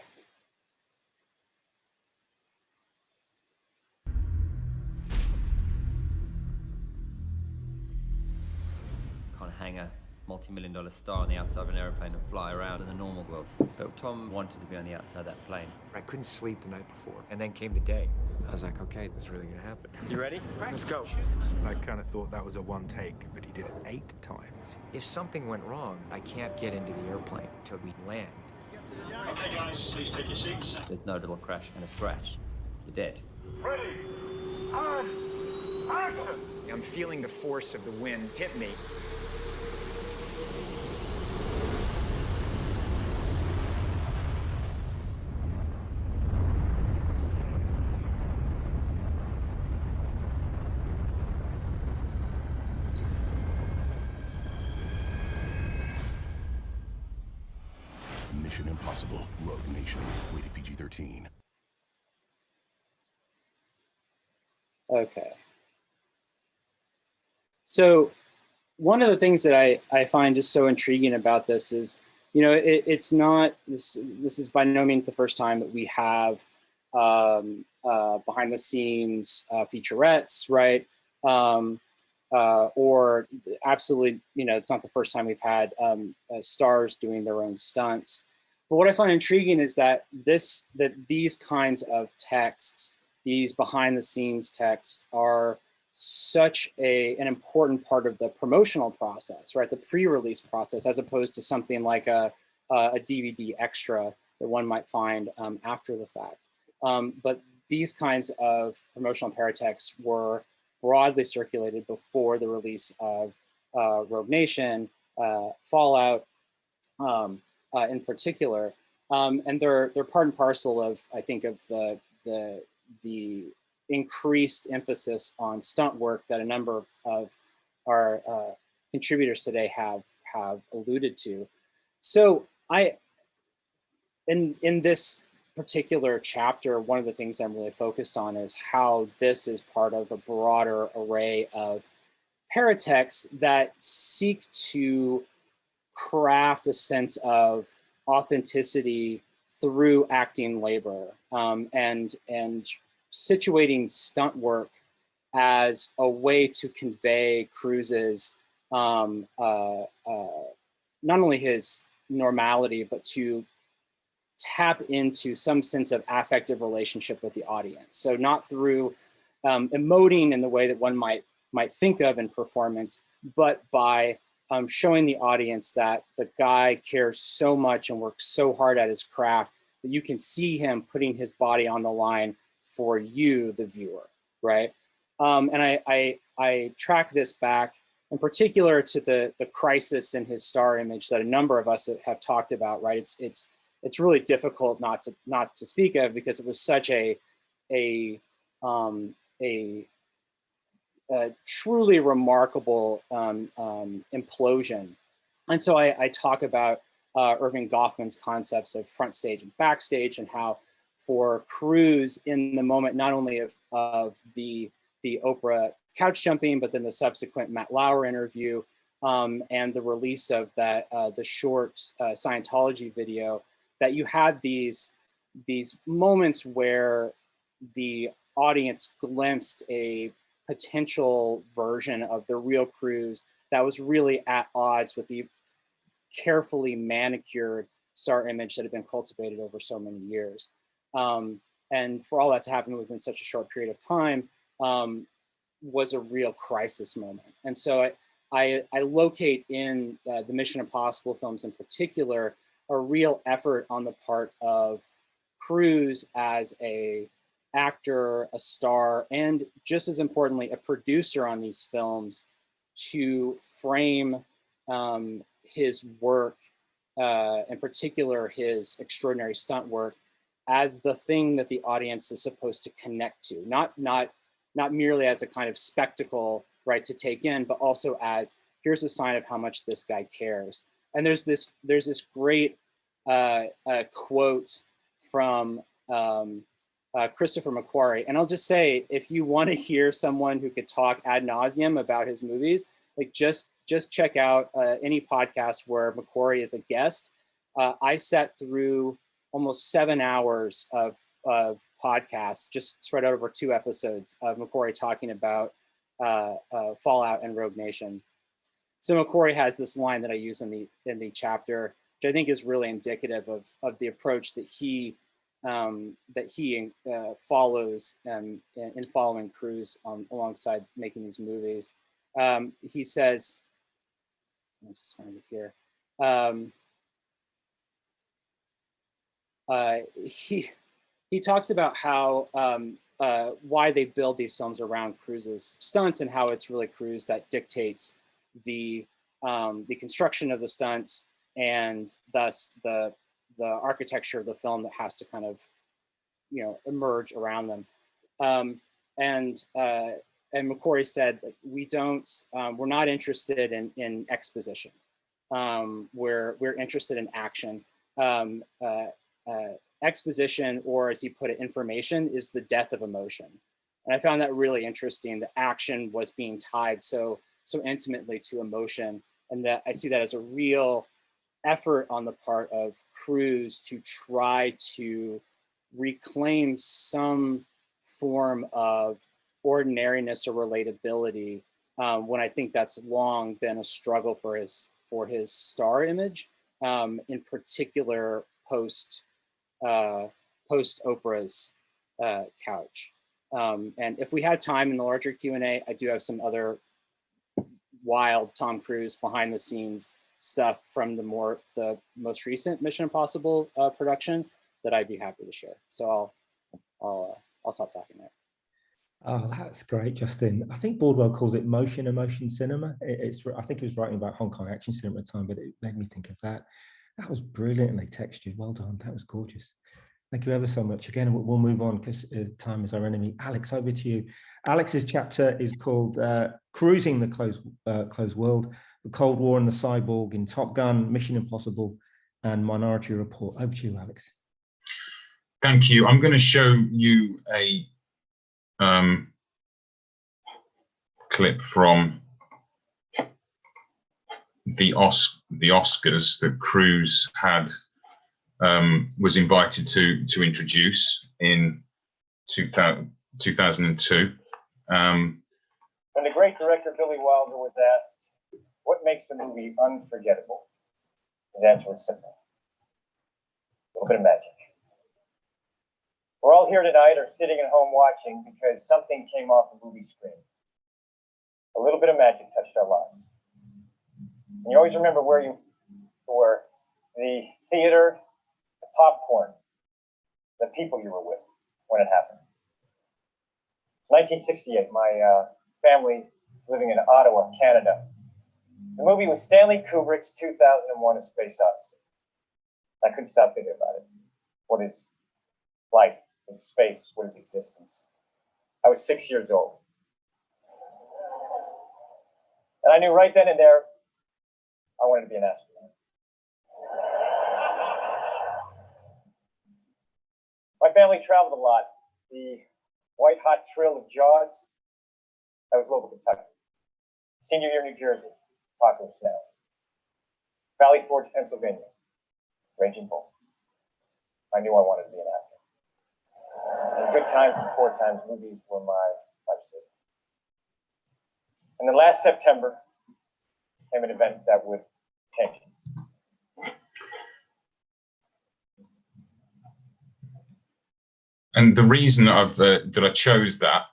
I: Can't hang a multi-million-dollar star on the outside of an airplane and fly around in the normal world. But Tom wanted to be on the outside of that plane.
J: I couldn't sleep the night before, and then came the day. I was like, okay, this is really gonna happen.
I: You ready?
J: Let's go. I kind of thought that was a one take, but he did it 8 times. If something went wrong, I can't get into the airplane until we land.
K: Okay guys, please take your seats.
I: There's no little crash and a scratch. You're dead.
K: Ready, and action!
J: I'm feeling the force of the wind hit me.
L: Mission Impossible: Rogue Nation, rated PG-13.
G: Okay. So one of the things that I find just so intriguing about this is, you know, it's not, this is by no means the first time that we have behind the scenes featurettes, right? Or absolutely, you know, it's not the first time we've had stars doing their own stunts. But what I find intriguing is that these kinds of texts, these behind the scenes texts, are such an important part of the promotional process, right? The pre-release process, as opposed to something like a DVD extra that one might find after the fact. But these kinds of promotional paratexts were broadly circulated before the release of Rogue Nation, Fallout, in particular, and they're part and parcel of, I think, of the increased emphasis on stunt work that a number of our contributors today have alluded to. So in this particular chapter, one of the things I'm really focused on is how this is part of a broader array of paratexts that seek to craft a sense of authenticity through acting labor, and situating stunt work as a way to convey Cruise's not only his normality, but to tap into some sense of affective relationship with the audience. So not through emoting in the way that one might think of in performance, but by showing the audience that the guy cares so much and works so hard at his craft that you can see him putting his body on the line for you, the viewer, right? And I track this back in particular to the crisis in his star image that a number of us have talked about, right? It's really difficult not to speak of, because it was such a truly remarkable implosion. And so I talk about Irving Goffman's concepts of front stage and backstage, and how for Cruise in the moment, not only of the Oprah couch jumping, but then the subsequent Matt Lauer interview, and the release of the short Scientology video, that you had these moments where the audience glimpsed a potential version of the real Cruise that was really at odds with the carefully manicured star image that had been cultivated over so many years. And for all that to happen within such a short period of time was a real crisis moment. And so I locate in the Mission Impossible films in particular a real effort on the part of Cruise as a actor, a star, and just as importantly, a producer on these films, to frame his work, in particular his extraordinary stunt work, as the thing that the audience is supposed to connect to, not merely as a kind of spectacle, right, to take in, but also as, here's a sign of how much this guy cares. And there's this great quote from Christopher McQuarrie. And I'll just say, if you want to hear someone who could talk ad nauseum about his movies, like just check out any podcast where McQuarrie is a guest. I sat through almost 7 hours of podcasts, just spread out over 2 episodes of McQuarrie talking about Fallout and Rogue Nation. So McQuarrie has this line that I use in the chapter, which I think is really indicative of the approach that he follows in following Cruise alongside making these movies. He says, let me just find it here. He talks about how why they build these films around Cruise's stunts, and how it's really Cruise that dictates the construction of the stunts, and thus the architecture of the film that has to kind of, you know, emerge around them. And McQuarrie said that we're not interested in exposition. We're interested in action. Exposition, or as he put it, information, is the death of emotion. And I found that really interesting. The action was being tied so so intimately to emotion, and that I see that as a real effort on the part of Cruise to try to reclaim some form of ordinariness or relatability, when I think that's long been a struggle for his star image, in particular post Oprah's couch. And if we had time in the larger Q&A, I do have some other wild Tom Cruise behind the scenes stuff from the most recent Mission Impossible production that I'd be happy to share. So I'll stop talking there.
B: Oh, that's great, Justin. I think Bordwell calls it emotion cinema. I think he was writing about Hong Kong action cinema at the time, but it made me think of that. That was brilliantly textured. Well done. That was gorgeous. Thank you ever so much. Again, we'll move on because time is our enemy. Alex, over to you. Alex's chapter is called Cruising the Closed World, the Cold War and the Cyborg in Top Gun, Mission Impossible, and Minority Report. Over to you, Alex.
F: Thank you. I'm going to show you a clip from the Oscars that Cruise had was invited to introduce in 2002.
M: When the great director Billy Wilder was asked, what makes the movie unforgettable? His answer was simple. A little bit of magic. We're all here tonight or sitting at home watching because something came off the movie screen. A little bit of magic touched our lives. And you always remember where you were, the theater, the popcorn, the people you were with when it happened. 1968, my family was living in Ottawa, Canada. The movie was Stanley Kubrick's 2001: A Space Odyssey. I couldn't stop thinking about it. What is life? What is space? What is existence? I was 6 years old. And I knew right then and there, I wanted to be an astronaut. My family traveled a lot. The white hot thrill of Jaws, that was Louisville, Kentucky. Senior year, New Jersey, Apocalypse Now. Valley Forge, Pennsylvania, Raging Bull. I knew I wanted to be an actor. And good times and poor times, movies were my lifesaver. And then last September came an event that would change it.
F: And the reason that I chose that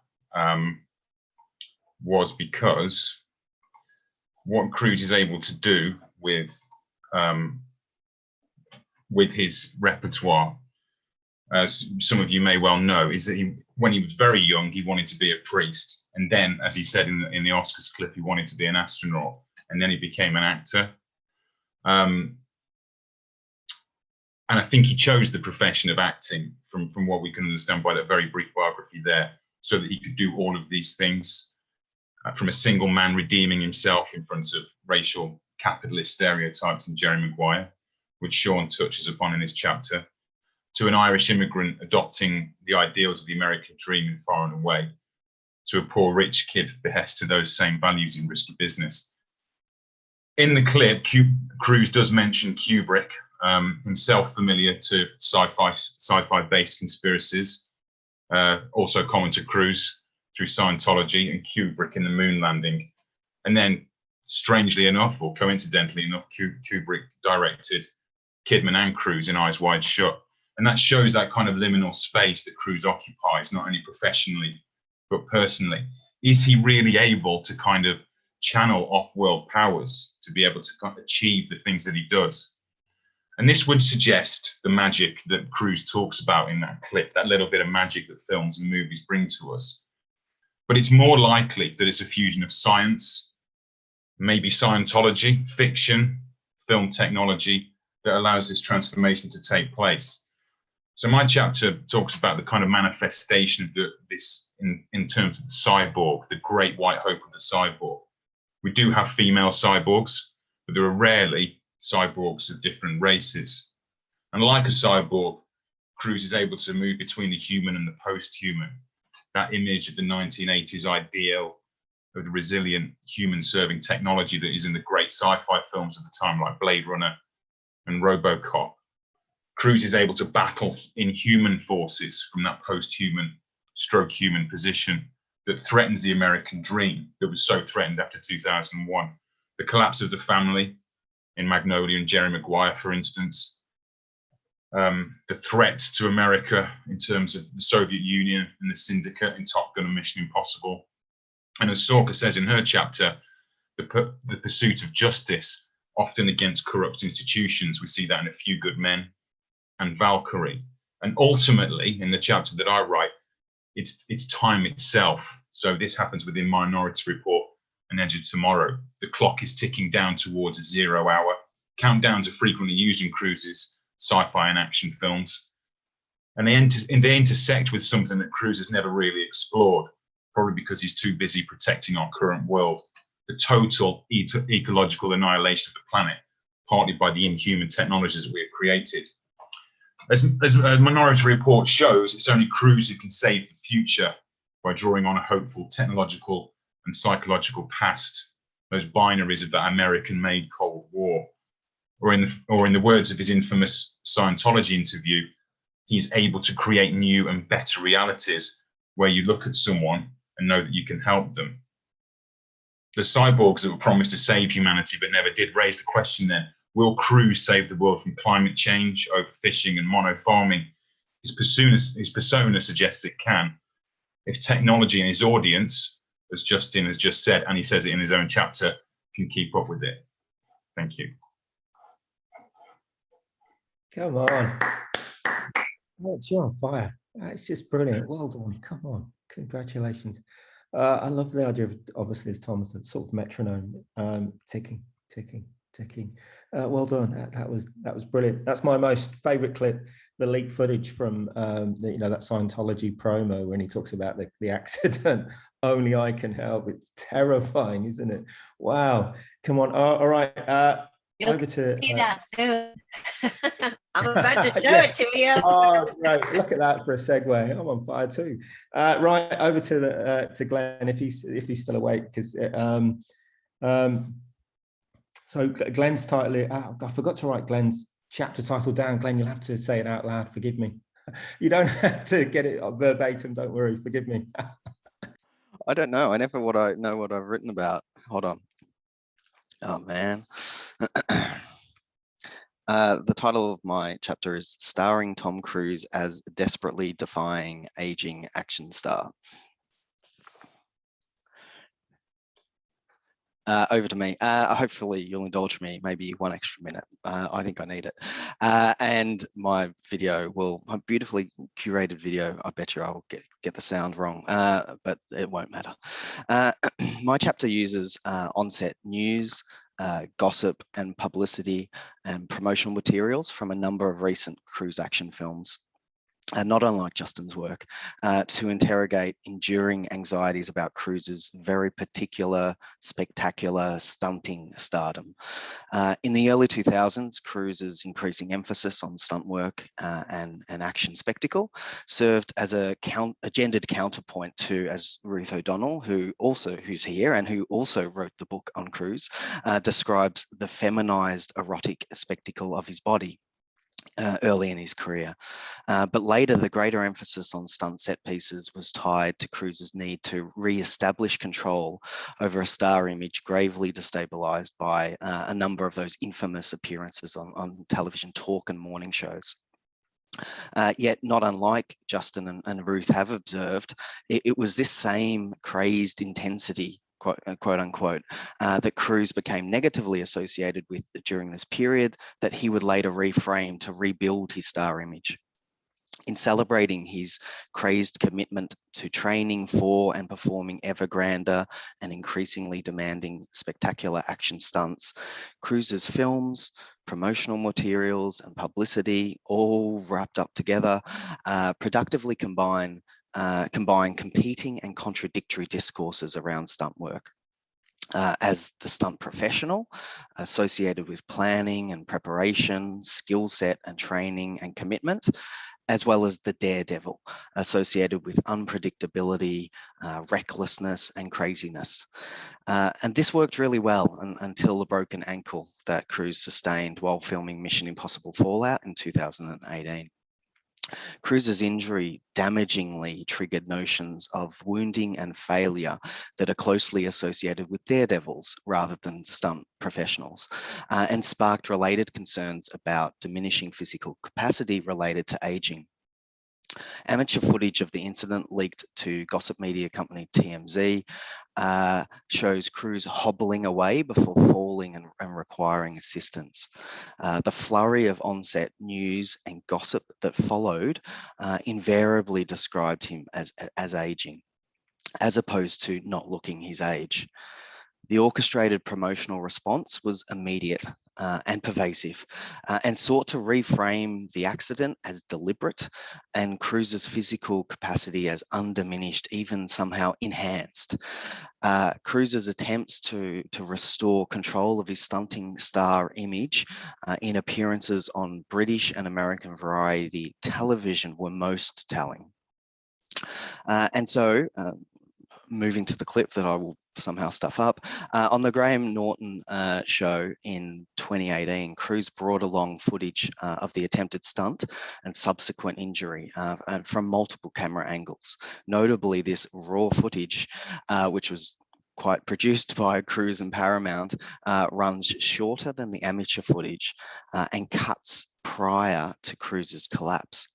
F: was because what Cruise is able to do with his repertoire, as some of you may well know, is that when he was very young, he wanted to be a priest. And then, as he said in the Oscars clip, he wanted to be an astronaut. And then he became an actor. And I think he chose the profession of acting from what we can understand by that very brief biography there, so that he could do all of these things, from a single man redeeming himself in front of racial capitalist stereotypes in Jerry Maguire, which Sean touches upon in his chapter, to an Irish immigrant adopting the ideals of the American dream in Far and Away, to a poor rich kid behest to those same values in Risky Business. In the clip, Cruise does mention Kubrick, himself familiar to sci-fi based conspiracies, also common to Cruise through Scientology and Kubrick in the moon landing. And then, strangely enough, or coincidentally enough, Kubrick directed Kidman and Cruise in Eyes Wide Shut. And that shows that kind of liminal space that Cruise occupies, not only professionally, but personally. Is he really able to kind of channel off-world powers to be able to kind of achieve the things that he does? And this would suggest the magic that Cruise talks about in that clip, that little bit of magic that films and movies bring to us. But it's more likely that it's a fusion of science, maybe Scientology, fiction, film technology that allows this transformation to take place. So my chapter talks about the kind of manifestation of this in terms of the cyborg, the great white hope of the cyborg. We do have female cyborgs, but there are rarely cyborgs of different races. And like a cyborg, Cruise is able to move between the human and the post-human. That image of the 1980s ideal of the resilient human-serving technology that is in the great sci-fi films of the time, like Blade Runner and RoboCop. Cruise is able to battle inhuman forces from that post-human stroke human position that threatens the American dream that was so threatened after 2001. The collapse of the family in Magnolia and Jerry Maguire, for instance, the threats to America in terms of the Soviet Union and the Syndicate in Top Gun and Mission Impossible. And as Sorcha says in her chapter, the pursuit of justice, often against corrupt institutions. We see that in A Few Good Men and Valkyrie. And ultimately, in the chapter that I write, it's time itself. So this happens within Minority Report and Edge of Tomorrow. The clock is ticking down towards a 0 hour. Countdowns are frequently used in Cruise's sci-fi and action films. And they intersect with something that Cruise has never really explored, probably because he's too busy protecting our current world, the total ecological annihilation of the planet, partly by the inhuman technologies that we have created. As Minority Report shows, it's only Cruise who can save the future by drawing on a hopeful technological and psychological past, those binaries of that American-made Cold War. Or in the words of his infamous Scientology interview, he's able to create new and better realities where you look at someone and know that you can help them. The cyborgs that were promised to save humanity but never did raise the question then, will Cruise save the world from climate change, overfishing and mono-farming? His persona suggests it can. If technology and his audience, as Justin has just said, and he says it in his own chapter, can keep up with it. Thank you.
B: Come on. You're on fire. It's just brilliant. Well done. Come on. Congratulations. I love the idea of, obviously, as Tom said, sort of metronome, ticking, ticking, ticking. Well done. That was brilliant. That's my most favorite clip, the leaked footage from that Scientology promo when he talks about the accident. Only I can help. It's terrifying, isn't it? Wow. Come on. All right.
D: You'll
B: over to
D: see that soon. I'm about to show it to you.
B: Oh, great. Look at that for a segue. I'm on fire too. Right, over to Glen if he's still awake, because so Glen's title. I forgot to write Glen's chapter title down. Glen, you'll have to say it out loud. Forgive me. You don't have to get it verbatim. Don't worry. Forgive me.
E: I don't know. I never know what I've written about. Hold on. Oh man. The title of my chapter is Starring Tom Cruise as Desperately Defying Aging Action Star. Over to me. Hopefully you'll indulge me, maybe 1 extra minute. I think I need it. And my video my beautifully curated video, I bet you I'll get the sound wrong, but it won't matter. My chapter uses on-set news, gossip and publicity and promotional materials from a number of recent Cruise action films. Not unlike Justin's work, to interrogate enduring anxieties about Cruise's very particular, spectacular, stunting stardom. In the early 2000s, Cruise's increasing emphasis on stunt work and action spectacle served as a gendered counterpoint to, as Ruth O'Donnell, who's here and who also wrote the book on Cruise, describes the feminized erotic spectacle of his body. Early in his career. But later, the greater emphasis on stunt set pieces was tied to Cruise's need to re-establish control over a star image gravely destabilized by a number of those infamous appearances on television talk and morning shows. Yet, not unlike Justin and Ruth have observed, it was this same crazed intensity, quote unquote, that Cruise became negatively associated with during this period that he would later reframe to rebuild his star image. In celebrating his crazed commitment to training for and performing ever grander and increasingly demanding spectacular action stunts, Cruise's films, promotional materials and publicity, all wrapped up together, productively combine competing and contradictory discourses around stunt work. as the stunt professional, associated with planning and preparation, skill set and training and commitment, as well as the daredevil, associated with unpredictability, recklessness and craziness. And this worked really well until the broken ankle that Cruise sustained while filming Mission Impossible Fallout in 2018. Cruise's injury damagingly triggered notions of wounding and failure that are closely associated with daredevils rather than stunt professionals, and sparked related concerns about diminishing physical capacity related to aging. Amateur footage of the incident leaked to gossip media company TMZ shows Cruise hobbling away before falling and requiring assistance. The flurry of on-set news and gossip that followed invariably described him as aging, as opposed to not looking his age. The orchestrated promotional response was immediate and pervasive, and sought to reframe the accident as deliberate and Cruise's physical capacity as undiminished, even somehow enhanced. Cruise's attempts to restore control of his stunting star image in appearances on British and American variety television were most telling. And so, moving to the clip that I will somehow stuff up, on the Graham Norton show in 2018, Cruise brought along footage of the attempted stunt and subsequent injury from multiple camera angles. Notably, this raw footage, which was quite produced by Cruise and Paramount, runs shorter than the amateur footage and cuts prior to Cruise's collapse.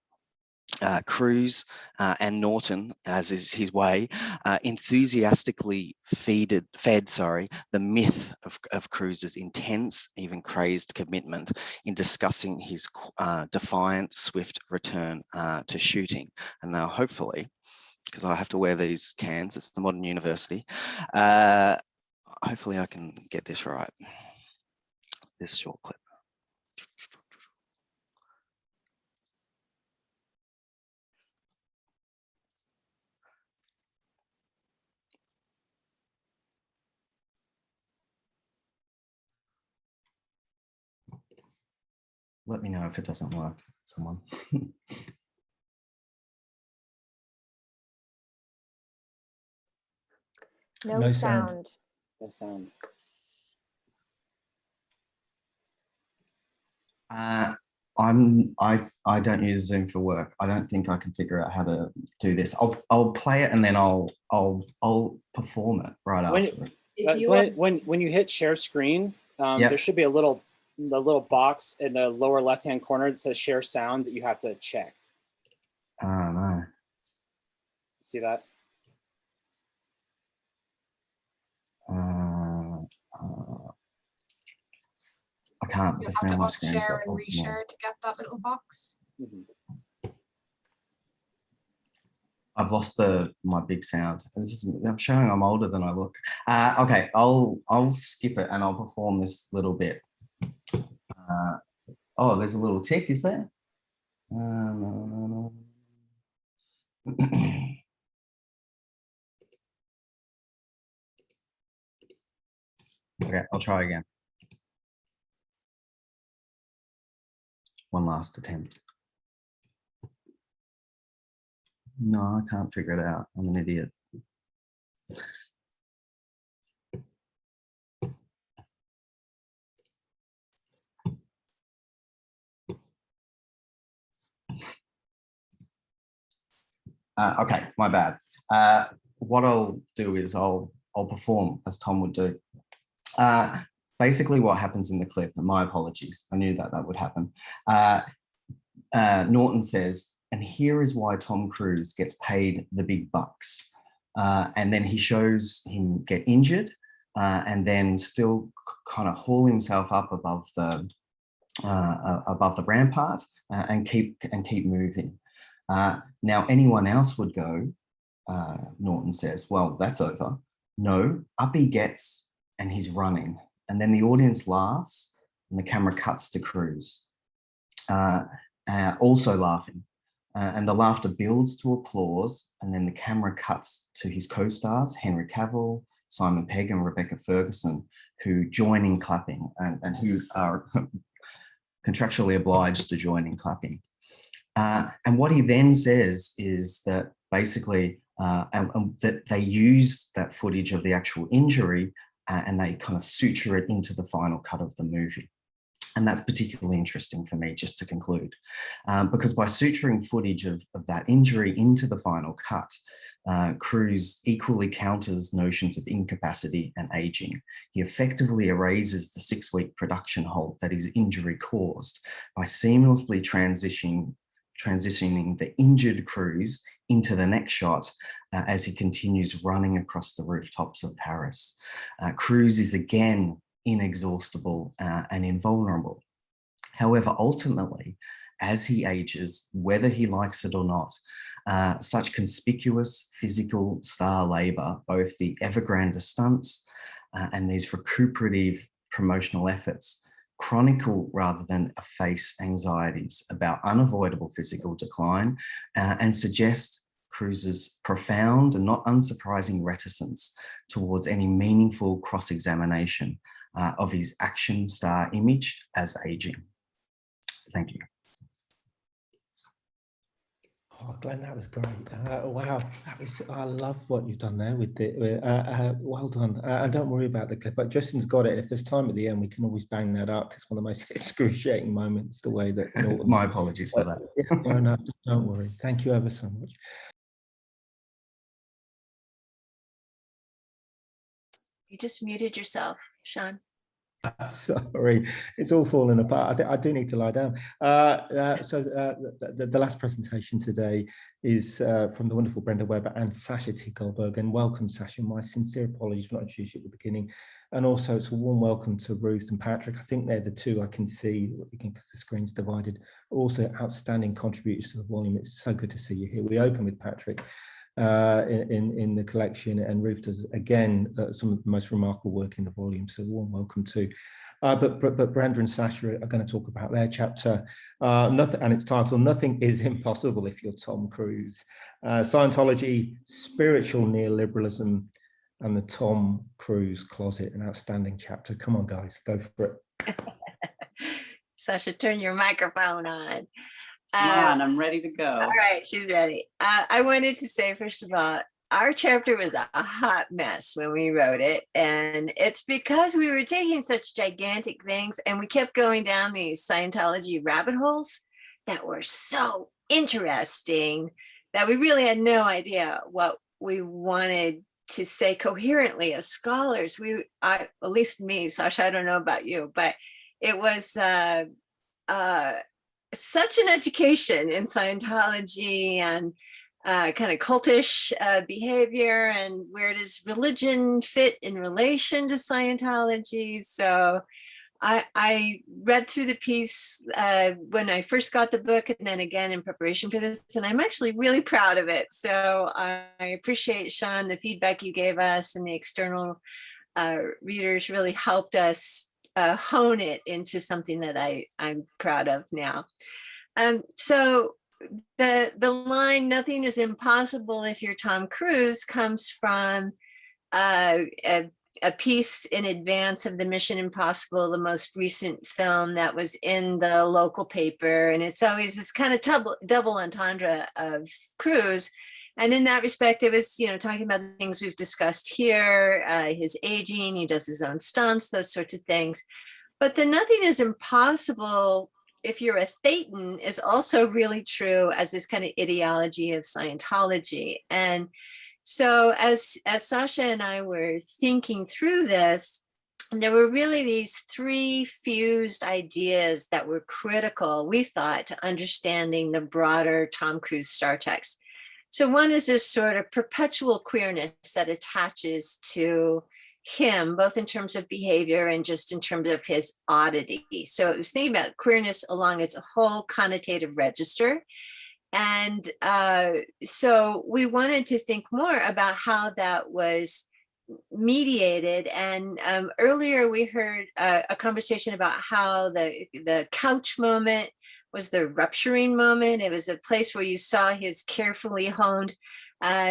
E: Cruise and Norton, as is his way, enthusiastically fed the myth of Cruise's intense, even crazed commitment in discussing his defiant, swift return to shooting. And now, hopefully, because I have to wear these cans, it's the modern university, hopefully I can get this right. This short clip. Let me know if it doesn't work, someone.
H: No sound.
G: No sound.
E: I don't use Zoom for work. I don't think I can figure out how to do this. I'll play it and then I'll perform it right after.
G: When you hit share screen, there should be the little box in the lower left-hand corner that says share sound that you have to check.
E: Oh no.
G: See that?
E: I can't
C: You
E: because
C: have
E: now
C: to
E: my screen's got
C: unshare and
E: lots more.
C: reshare to get that little box.
E: I've lost my big sound. I'm showing I'm older than I look. Okay, I'll skip it and I'll perform this little bit. Oh, there's a little tick, is there? No. Okay, I'll try again. One last attempt. No, I can't figure it out. I'm an idiot. Okay, my bad. What I'll do is I'll perform as Tom would do. Basically what happens in the clip, and my apologies, I knew that would happen. Norton says, and here is why Tom Cruise gets paid the big bucks. And then he shows him get injured and then still kind of haul himself up above the rampart and keep moving. Now anyone else would go, Norton says, well, that's over. No, up he gets and he's running. And then the audience laughs and the camera cuts to Cruise, also laughing. And the laughter builds to applause, and then the camera cuts to his co-stars, Henry Cavill, Simon Pegg and Rebecca Ferguson, who join in clapping and who are contractually obliged to join in clapping. And what he then says is that basically that they use that footage of the actual injury and they kind of suture it into the final cut of the movie. And that's particularly interesting for me, just to conclude, because by suturing footage of that injury into the final cut, Cruise equally counters notions of incapacity and aging. He effectively erases the 6-week production halt that his injury caused by seamlessly transitioning the injured Cruise into the next shot as he continues running across the rooftops of Paris. Cruise is again inexhaustible and invulnerable. However, ultimately, as he ages, whether he likes it or not, such conspicuous physical star labor, both the ever grander stunts and these recuperative promotional efforts, chronicle rather than efface anxieties about unavoidable physical decline and suggest Cruise's profound and not unsurprising reticence towards any meaningful cross-examination of his action star image as aging. Thank you.
B: Oh, Glenn, that was great. Wow, I love what you've done there with it. Well done. And don't worry about the clip, but Justin's got it. If there's time at the end, we can always bang that up. It's one of the most excruciating moments, the way that...
E: My apologies for that.
B: No, don't worry. Thank you ever so much.
D: You just muted yourself, Sean.
B: Sorry, it's all falling apart. I think I do need to lie down. The last presentation today is from the wonderful Brenda Webber and Sorcha T. Goldberg. And welcome, Sorcha. My sincere apologies for not introducing you at the beginning. And also, it's a warm welcome to Ruth and Patrick. I think they're the two I can see because the screen's divided. Also, outstanding contributors to the volume. It's so good to see you here. We open with Patrick in the collection, and Ruth does again some of the most remarkable work in the volume, so warm welcome too. But Brenda and Sorcha are going to talk about their chapter, nothing, and it's titled "Nothing is Impossible If You're Tom Cruise: Scientology, Spiritual Neoliberalism, and the Tom Cruise Closet." An outstanding chapter. Come on, guys, go for it.
D: Sorcha, turn your microphone on.
N: I'm ready to go.
D: All right, she's ready. I wanted to say, first of all, our chapter was a hot mess when we wrote it. And it's because we were taking such gigantic things and we kept going down these Scientology rabbit holes that were so interesting that we really had no idea what we wanted to say coherently as scholars. At least me, Sorcha, I don't know about you, but it was such an education in Scientology and kind of cultish behavior, and where does religion fit in relation to Scientology. So I read through the piece when I first got the book, and then again in preparation for this, and I'm actually really proud of it. So I appreciate, Sean, the feedback you gave us, and the external readers really helped us hone it into something that I'm proud of now. So the line "nothing is impossible if you're Tom Cruise" comes from a piece in advance of the Mission Impossible, the most recent film that was in the local paper. And it's always this kind of double entendre of Cruise. And in that respect, it was, talking about the things we've discussed here, his aging, he does his own stunts, those sorts of things. But the "nothing is impossible if you're a Thetan" is also really true as this kind of ideology of Scientology. And so as Sorcha and I were thinking through this, there were really these three fused ideas that were critical, we thought, to understanding the broader Tom Cruise star text. So one is this sort of perpetual queerness that attaches to him, both in terms of behavior and just in terms of his oddity. So it was thinking about queerness along its whole connotative register. And so we wanted to think more about how that was mediated. And earlier we heard a conversation about how the couch moment was the rupturing moment. It was a place where you saw his carefully honed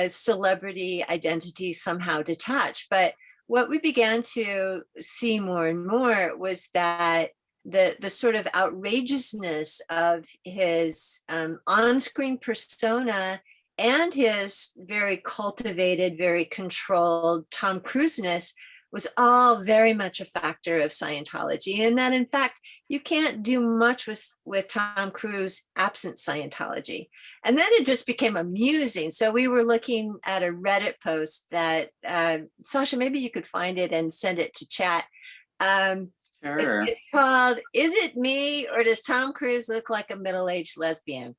D: celebrity identity somehow detached. But what we began to see more and more was that the sort of outrageousness of his on-screen persona and his very cultivated, very controlled Tom Cruise-ness was all very much a factor of Scientology. And that, in fact, you can't do much with Tom Cruise absent Scientology. And then it just became amusing. So we were looking at a Reddit post that, Sasha, maybe you could find it and send it to chat.
N: Sure.
D: It's called, "Is it me or does Tom Cruise look like a middle-aged lesbian?"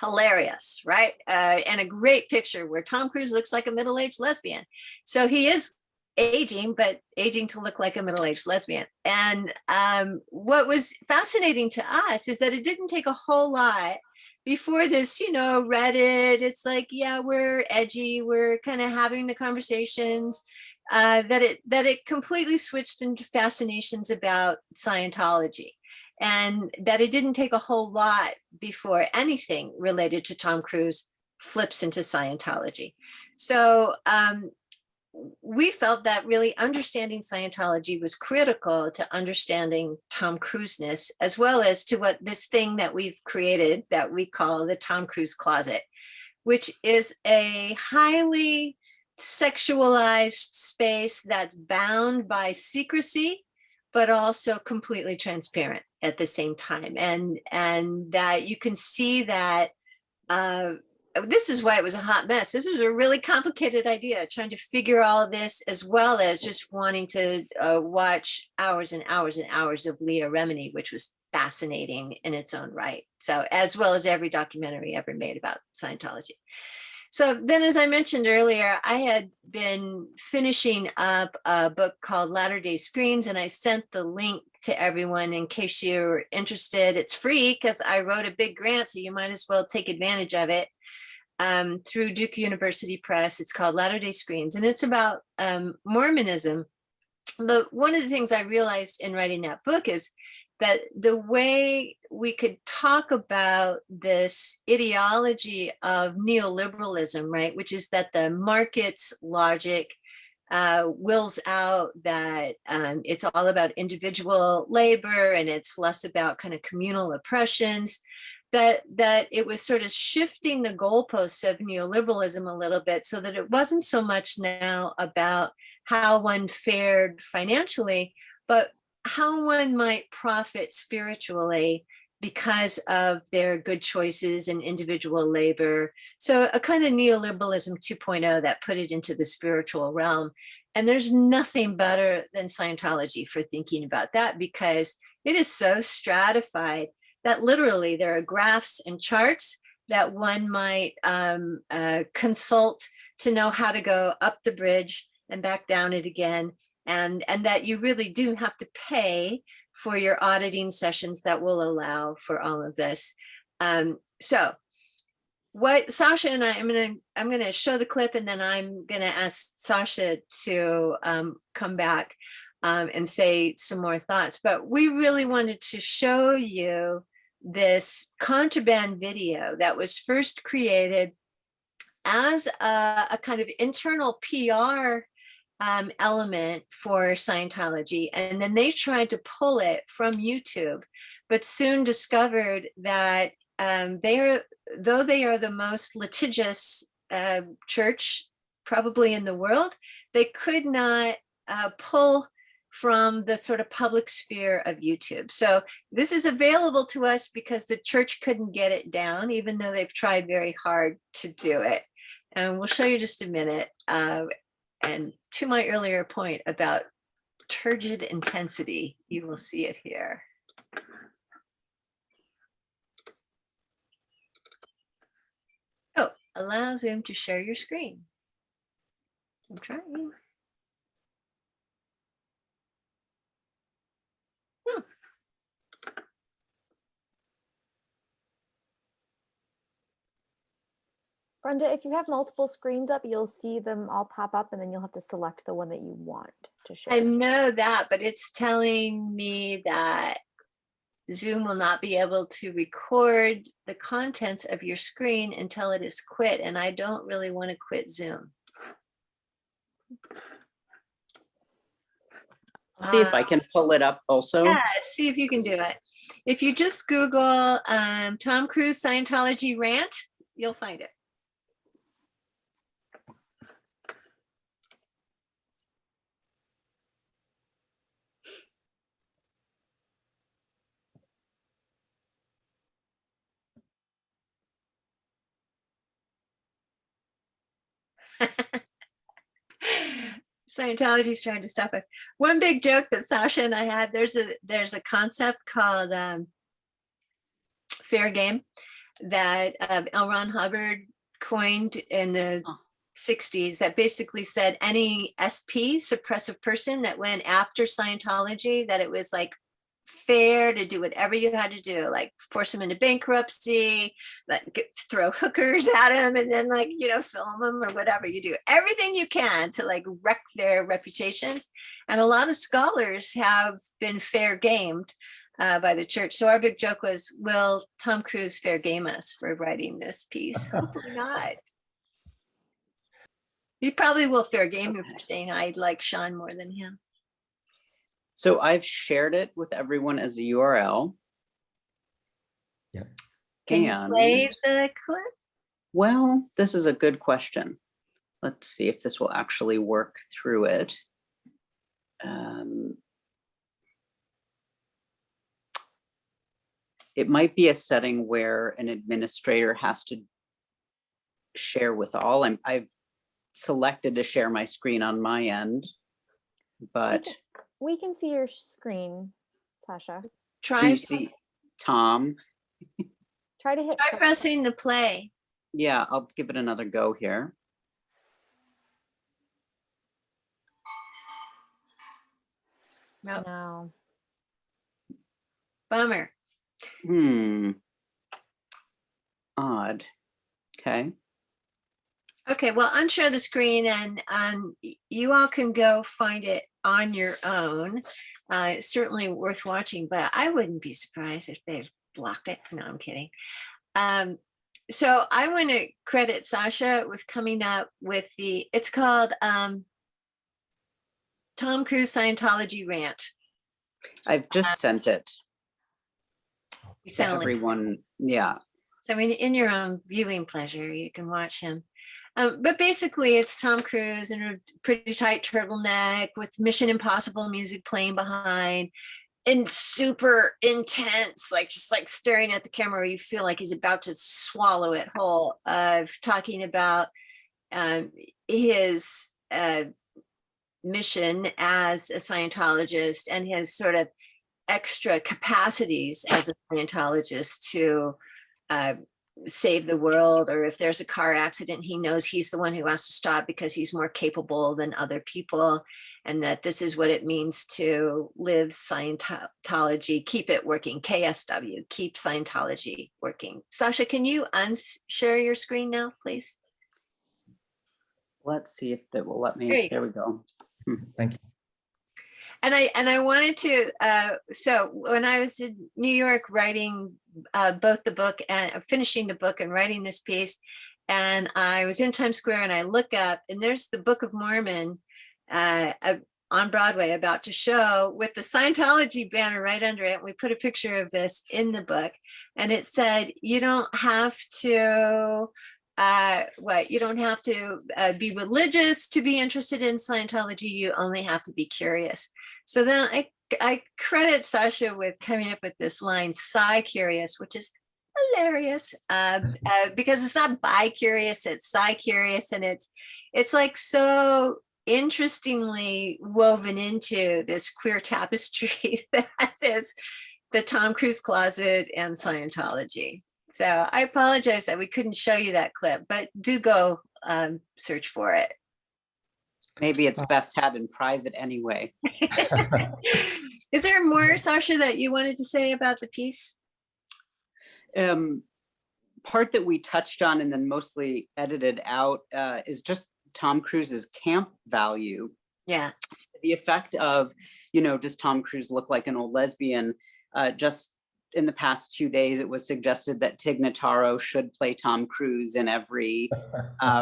D: Hilarious, right? And a great picture where Tom Cruise looks like a middle-aged lesbian. So he is aging, but aging to look like a middle-aged lesbian. And what was fascinating to us is that it didn't take a whole lot before this, Reddit, it's like, yeah, we're edgy, we're kind of having the conversations, that it completely switched into fascinations about Scientology. And that it didn't take a whole lot before anything related to Tom Cruise flips into Scientology. So we felt that really understanding Scientology was critical to understanding Tom Cruise-ness, as well as to what this thing that we've created that we call the Tom Cruise closet, which is a highly sexualized space that's bound by secrecy, but also completely transparent at the same time. And that you can see that this is why it was a hot mess. This was a really complicated idea, trying to figure all of this, as well as just wanting to watch hours and hours and hours of Leah Remini, which was fascinating in its own right. So, as well as every documentary ever made about Scientology. So then, as I mentioned earlier, I had been finishing up a book called Latter-day Screens, and I sent the link to everyone in case you're interested. It's free because I wrote a big grant, so you might as well take advantage of it. Through Duke University Press. It's called Latter-day Screens, and it's about Mormonism. But one of the things I realized in writing that book is that the way we could talk about this ideology of neoliberalism, right, which is that the market's logic wills out that it's all about individual labor and it's less about kind of communal oppressions, that it was sort of shifting the goalposts of neoliberalism a little bit, so that it wasn't so much now about how one fared financially, but how one might profit spiritually because of their good choices and individual labor. So a kind of neoliberalism 2.0 that put it into the spiritual realm. And there's nothing better than Scientology for thinking about that, because it is so stratified that literally there are graphs and charts that one might consult to know how to go up the bridge and back down it again. And that you really do have to pay for your auditing sessions that will allow for all of this. So what Sasha and I'm gonna show the clip, and then I'm gonna ask Sasha to come back and say some more thoughts. But we really wanted to show you this contraband video that was first created as a kind of internal PR element for Scientology. And then they tried to pull it from YouTube, but soon discovered that though they are the most litigious church probably in the world, they could not pull from the sort of public sphere of YouTube. So this is available to us because the church couldn't get it down, even though they've tried very hard to do it. And we'll show you just a minute. And to my earlier point about turgid intensity, you will see it here. Oh, allow Zoom to share your screen. I'm trying.
H: Brenda, if you have multiple screens up, you'll see them all pop up, and then you'll have to select the one that you want to share.
D: I know that, but it's telling me that Zoom will not be able to record the contents of your screen until it is quit, and I don't really want to quit Zoom.
N: see if I can pull it up also.
D: Yeah, see if you can do it. If you just Google Tom Cruise Scientology rant, you'll find it. Scientology's trying to stop us. One big joke that Sasha and I had, there's a concept called fair game that L. Ron Hubbard coined in the 60s that basically said any SP, suppressive person, that went after Scientology, that it was like fair to do whatever you had to do, like force them into bankruptcy, like throw hookers at them, and then like, you know, film them or whatever. You do everything you can to like wreck their reputations. And a lot of scholars have been fair gamed by the church. So our big joke was, will Tom Cruise fair game us for writing this piece? Hopefully not. He probably will fair game you for saying I like Sean more than him.
N: So I've shared it with everyone as a URL.
B: Yeah.
D: Can you play the clip?
N: Well, this is a good question. Let's see if this will actually work through it. It might be a setting where an administrator has to share with all. I've selected to share my screen on my end, but
H: we can see your screen, Sasha.
N: Can you see Tom?
H: Try to hit.
D: Try pressing the play.
N: Yeah, I'll give it another go here.
H: No.
D: Bummer.
N: Odd. Okay.
D: Okay, well, unshare the screen and you all can go find it on your own. It's certainly worth watching, but I wouldn't be surprised if they blocked it. No, I'm kidding. So I want to credit Sasha with coming up with it's called Tom Cruise Scientology Rant.
N: I've just sent it to
D: like
N: everyone. Yeah.
D: So in your own viewing pleasure, you can watch him. But basically, it's Tom Cruise in a pretty tight turtleneck with Mission Impossible music playing behind, and super intense, like just like staring at the camera where you feel like he's about to swallow it whole, of talking about his mission as a Scientologist and his sort of extra capacities as a Scientologist to save the world, or if there's a car accident, he knows he's the one who has to stop because he's more capable than other people, and that this is what it means to live Scientology, keep it working, KSW, keep Scientology working. Sasha, can you unshare your screen now, please?
N: Let's see if it will let me. There we go.
B: Thank you.
D: And I wanted to, so when I was in New York writing both the book and finishing the book and writing this piece, and I was in Times Square and I look up and there's the Book of Mormon on Broadway about to show with the Scientology banner right under it. We put a picture of this in the book and it said, you don't have to you don't have to be religious to be interested in Scientology. You only have to be curious. So then I credit Sasha with coming up with this line, Sci-Curious, which is hilarious because it's not bi-curious, it's Sci-Curious, and it's like so interestingly woven into this queer tapestry that is the Tom Cruise closet and Scientology. So I apologize that we couldn't show you that clip, but do go search for it.
N: Maybe it's best had in private anyway.
D: Is there more, Sasha, that you wanted to say about the piece?
N: Part that we touched on and then mostly edited out is just Tom Cruise's camp value.
D: Yeah.
N: The effect of, you know, does Tom Cruise look like an old lesbian? Just in the past 2 days, it was suggested that Tig Notaro should play Tom Cruise in every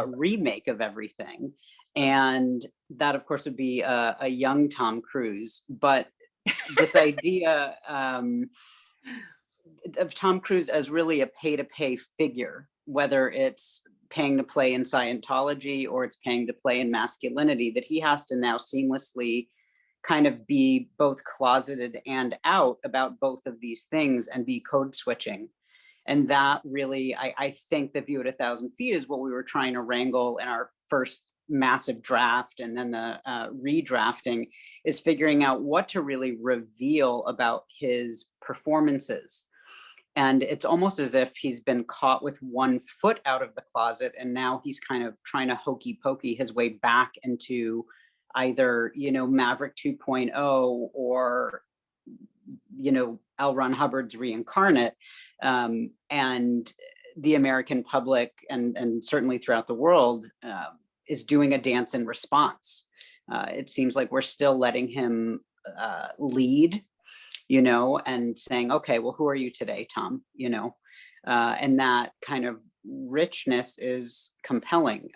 N: remake of everything. And that, of course, would be a young Tom Cruise. But this idea of Tom Cruise as really a pay-to-pay figure, whether it's paying to play in Scientology or it's paying to play in masculinity, that he has to now seamlessly kind of be both closeted and out about both of these things and be code switching. And that really, I think the View at 1,000 Feet is what we were trying to wrangle in our first massive draft, and then the redrafting is figuring out what to really reveal about his performances. And it's almost as if he's been caught with one foot out of the closet, and now he's kind of trying to hokey pokey his way back into either, you know, Maverick 2.0 or, you know, L. Ron Hubbard's reincarnate. And the American public and certainly throughout the world is doing a dance in response. It seems like we're still letting him lead, you know, and saying, okay, well, who are you today, Tom? You know, and that kind of richness is compelling.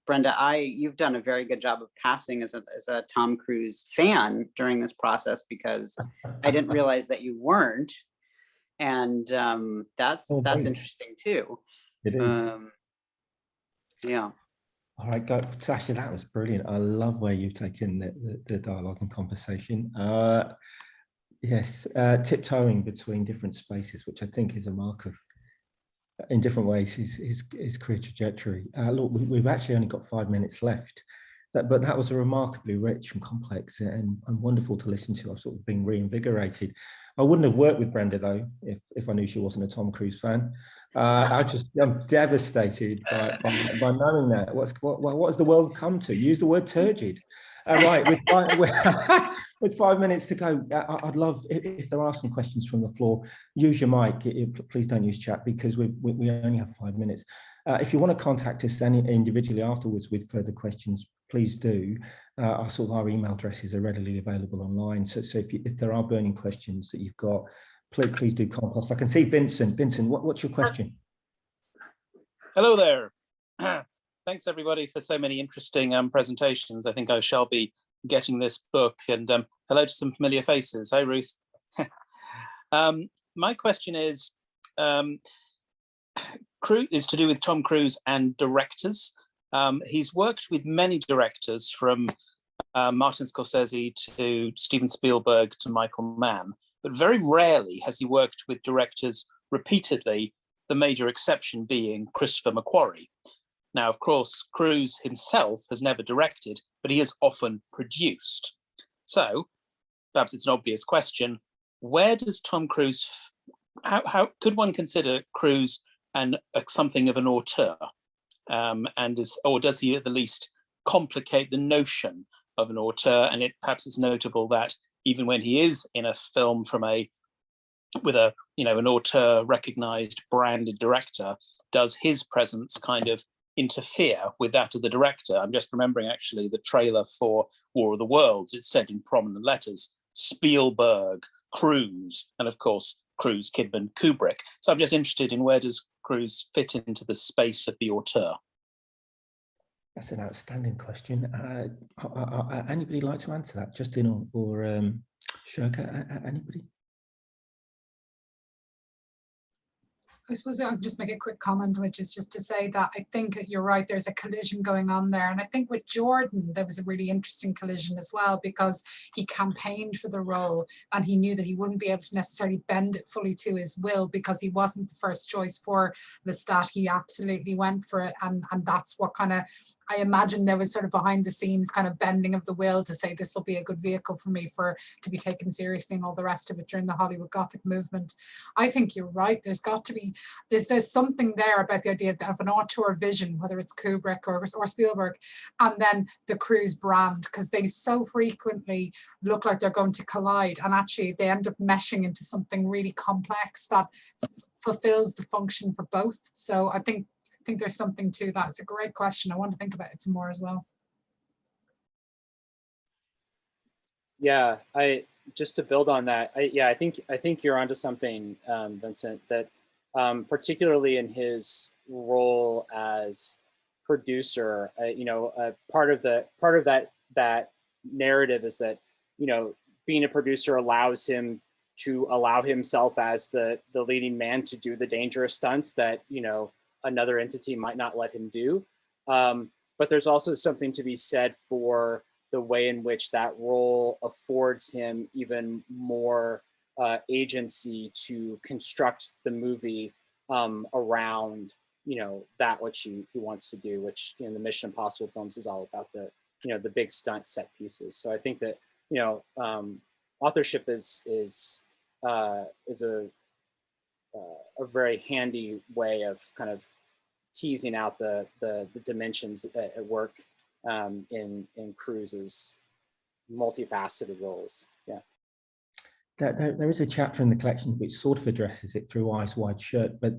N: Brenda, you've done a very good job of passing as a Tom Cruise fan during this process, because I didn't realize that you weren't. And that's interesting too.
B: It is.
N: Yeah.
B: All right, go, Sasha, that was brilliant. I love where you've taken the dialogue and conversation. Yes, tiptoeing between different spaces, which I think is a mark of, in different ways, his career trajectory. Look, we've actually only got 5 minutes left, but that was a remarkably rich and complex and wonderful to listen to. I've sort of been reinvigorated. I wouldn't have worked with Brenda, though, if I knew she wasn't a Tom Cruise fan. I'm devastated by knowing that. What has the world come to? Use the word turgid. Right, with 5 minutes to go, I'd love, if there are some questions from the floor, use your mic. Please don't use chat, because we only have 5 minutes. If you want to contact us individually afterwards with further questions, please do. Our email addresses are readily available online. So if there are burning questions that you've got, please do contact us. I can see Vincent. Vincent, what's your question?
O: Hello there. Thanks everybody for so many interesting presentations. I think I shall be getting this book, and hello to some familiar faces. Hi, Ruth. My question is to do with Tom Cruise and directors. He's worked with many directors, from Martin Scorsese to Steven Spielberg to Michael Mann, but very rarely has he worked with directors repeatedly, the major exception being Christopher McQuarrie. Now, of course, Cruise himself has never directed, but he has often produced. So, perhaps it's an obvious question, where does Tom Cruise, how could one consider Cruise something of an auteur? Or does he at the least complicate the notion of an auteur? And perhaps it's notable that even when he is in a film with an auteur recognized branded director, does his presence kind of interfere with that of the director? I'm just remembering actually the trailer for War of the Worlds. It said in prominent letters, Spielberg, Cruise, and of course, Cruise, Kidman, Kubrick. So I'm just interested in, where does Cruise fit into the space of the auteur?
B: That's an outstanding question. Anybody like to answer that? Justin or Sorcha, anybody?
C: I suppose I'll just make a quick comment, which is just to say that I think that you're right, there's a collision going on there. And I think with Jordan, there was a really interesting collision as well, because he campaigned for the role and he knew that he wouldn't be able to necessarily bend it fully to his will, because he wasn't the first choice for Lestat. He absolutely went for it. And that's what kind of, I imagine there was sort of behind the scenes kind of bending of the will to say, this will be a good vehicle for me to be taken seriously and all the rest of it during the Hollywood Gothic movement. I think you're right. There's got to be, there's something there about the idea of an auteur vision, whether it's Kubrick or Spielberg, and then the Cruise brand, because they so frequently look like they're going to collide, and actually they end up meshing into something really complex that fulfills the function for both. So I think there's something to that. It's a great question. I want to think about it some more as well.
G: Yeah, just to build on that, I think you're onto something, Vincent, that particularly in his role as producer, part of that narrative is that, being a producer allows him to allow himself as the leading man to do the dangerous stunts that, another entity might not let him do. But there's also something to be said for the way in which that role affords him even more agency to construct the movie around, that which he wants to do, which in the Mission Impossible films is all about the big stunt set pieces. So I think that, authorship is a very handy way of kind of teasing out the dimensions at work in Cruise's multifaceted roles. Yeah.
B: There is a chapter in the collection which sort of addresses it through Eyes Wide Shut, but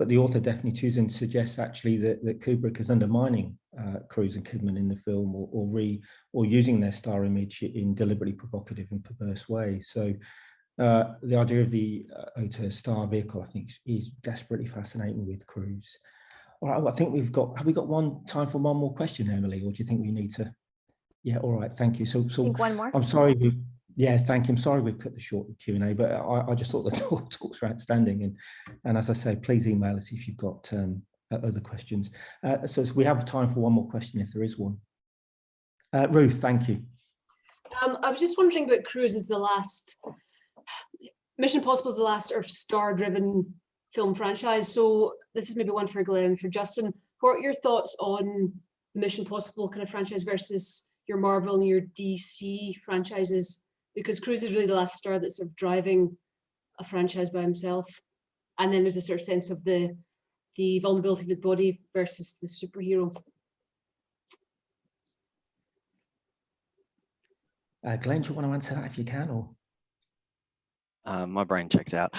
B: the author definitely choosing to suggest actually that Kubrick is undermining Cruise and Kidman in the film, or using their star image in deliberately provocative and perverse ways. So the idea of the auteur star vehicle, I think, is desperately fascinating with Cruise. All right, well, I think have we got time for one more question, Emily, or do you think we need to? Yeah, all right, thank you. So
H: I think one more.
B: I'm sorry, thank you. I'm sorry we've cut the short Q&A, but I just thought the talks were outstanding. And as I say, please email us if you've got other questions. So we have time for one more question if there is one. Ruth, thank you.
P: I was just wondering about Cruise as the last, Mission Impossible is the last sort of star-driven film franchise. So this is maybe one for Glenn, for Justin. What are your thoughts on the Mission Impossible kind of franchise versus your Marvel and your DC franchises? Because Cruise is really the last star that's sort of driving a franchise by himself. And then there's a sort of sense of the vulnerability of his body versus the superhero.
B: Glenn, do you want to answer that if you can? Or
E: my brain checked out.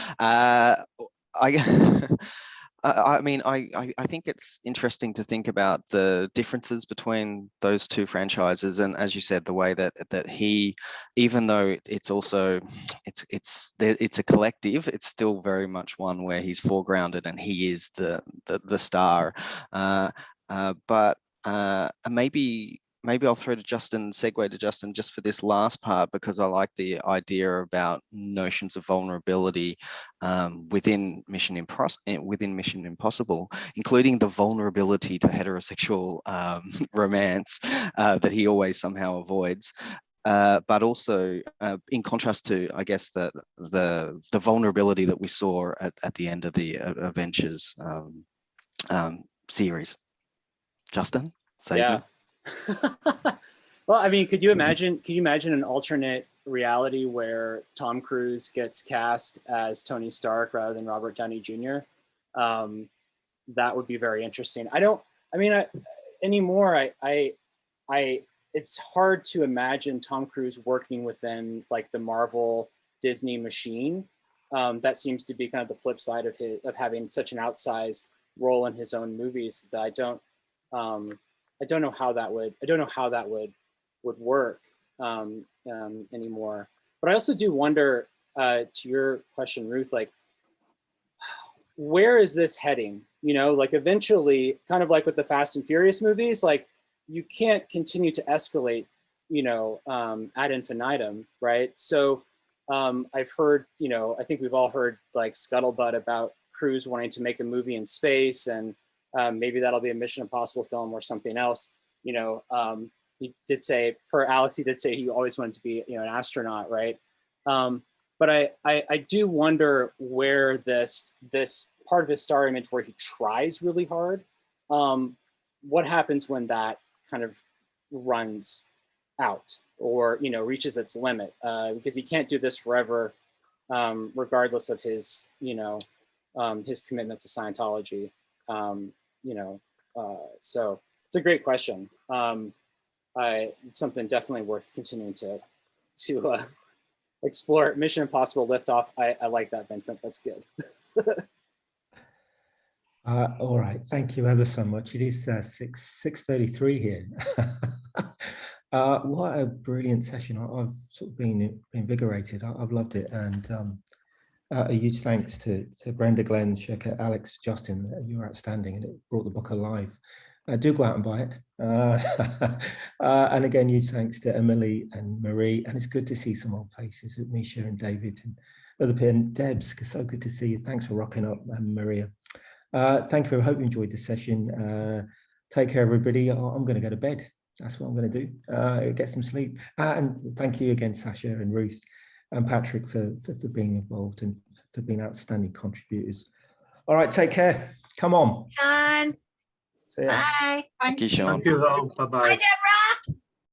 E: I mean, I think it's interesting to think about the differences between those two franchises, and as you said, the way that he, even though it's also it's a collective, it's still very much one where he's foregrounded and he is the star. But maybe I'll throw to Justin, segue to Justin just for this last part, because I like the idea about notions of vulnerability within Mission Impossible, including the vulnerability to heterosexual romance that he always somehow avoids. But also in contrast to, I guess, the vulnerability that we saw at the end of the Avengers series. Justin,
G: yeah. Well, I mean, could you imagine an alternate reality where Tom Cruise gets cast as Tony Stark rather than Robert Downey Jr.? That would be very interesting. It's hard to imagine Tom Cruise working within like the Marvel Disney machine. That seems to be kind of the flip side of having such an outsized role in his own movies. That I don't know how that would work anymore. But I also do wonder, to your question, Ruth, like, where is this heading? Like eventually, kind of like with the Fast and Furious movies, like you can't continue to escalate, ad infinitum, right? So I've heard, I think we've all heard like scuttlebutt about Cruise wanting to make a movie in space, and maybe that'll be a Mission Impossible film or something else. He did say, per Alex, he did say he always wanted to be, an astronaut, right? But I do wonder where this part of his star image where he tries really hard, what happens when that kind of runs out or, reaches its limit, because he can't do this forever, regardless of his, his commitment to Scientology. So it's a great question. It's something definitely worth continuing to explore. Mission Impossible Liftoff. I like that, Vincent. That's good.
B: All right, thank you ever so much. It is 6:33 here. What a brilliant session. I've sort of been invigorated. I've loved it, and a huge thanks to Brenda, Glenn, Sheka, Alex, Justin. You were outstanding, and it brought the book alive. do go out and buy it. And again, huge thanks to Emily and Marie. And it's good to see some old faces with Misha and David and other people. And Debs, so good to see you. Thanks for rocking up, Maria. Thank you. I hope you enjoyed the session. Take care, everybody. I'm going to go to bed. That's what I'm going to do. Get some sleep. And thank you again, Sasha and Ruth and Patrick for being involved and for being outstanding contributors. All right, take care. Come on.
D: Sean.
B: See ya.
D: Bye.
E: Thank you, Sean.
Q: Thank you all. Bye-bye.
D: Bye, Deborah.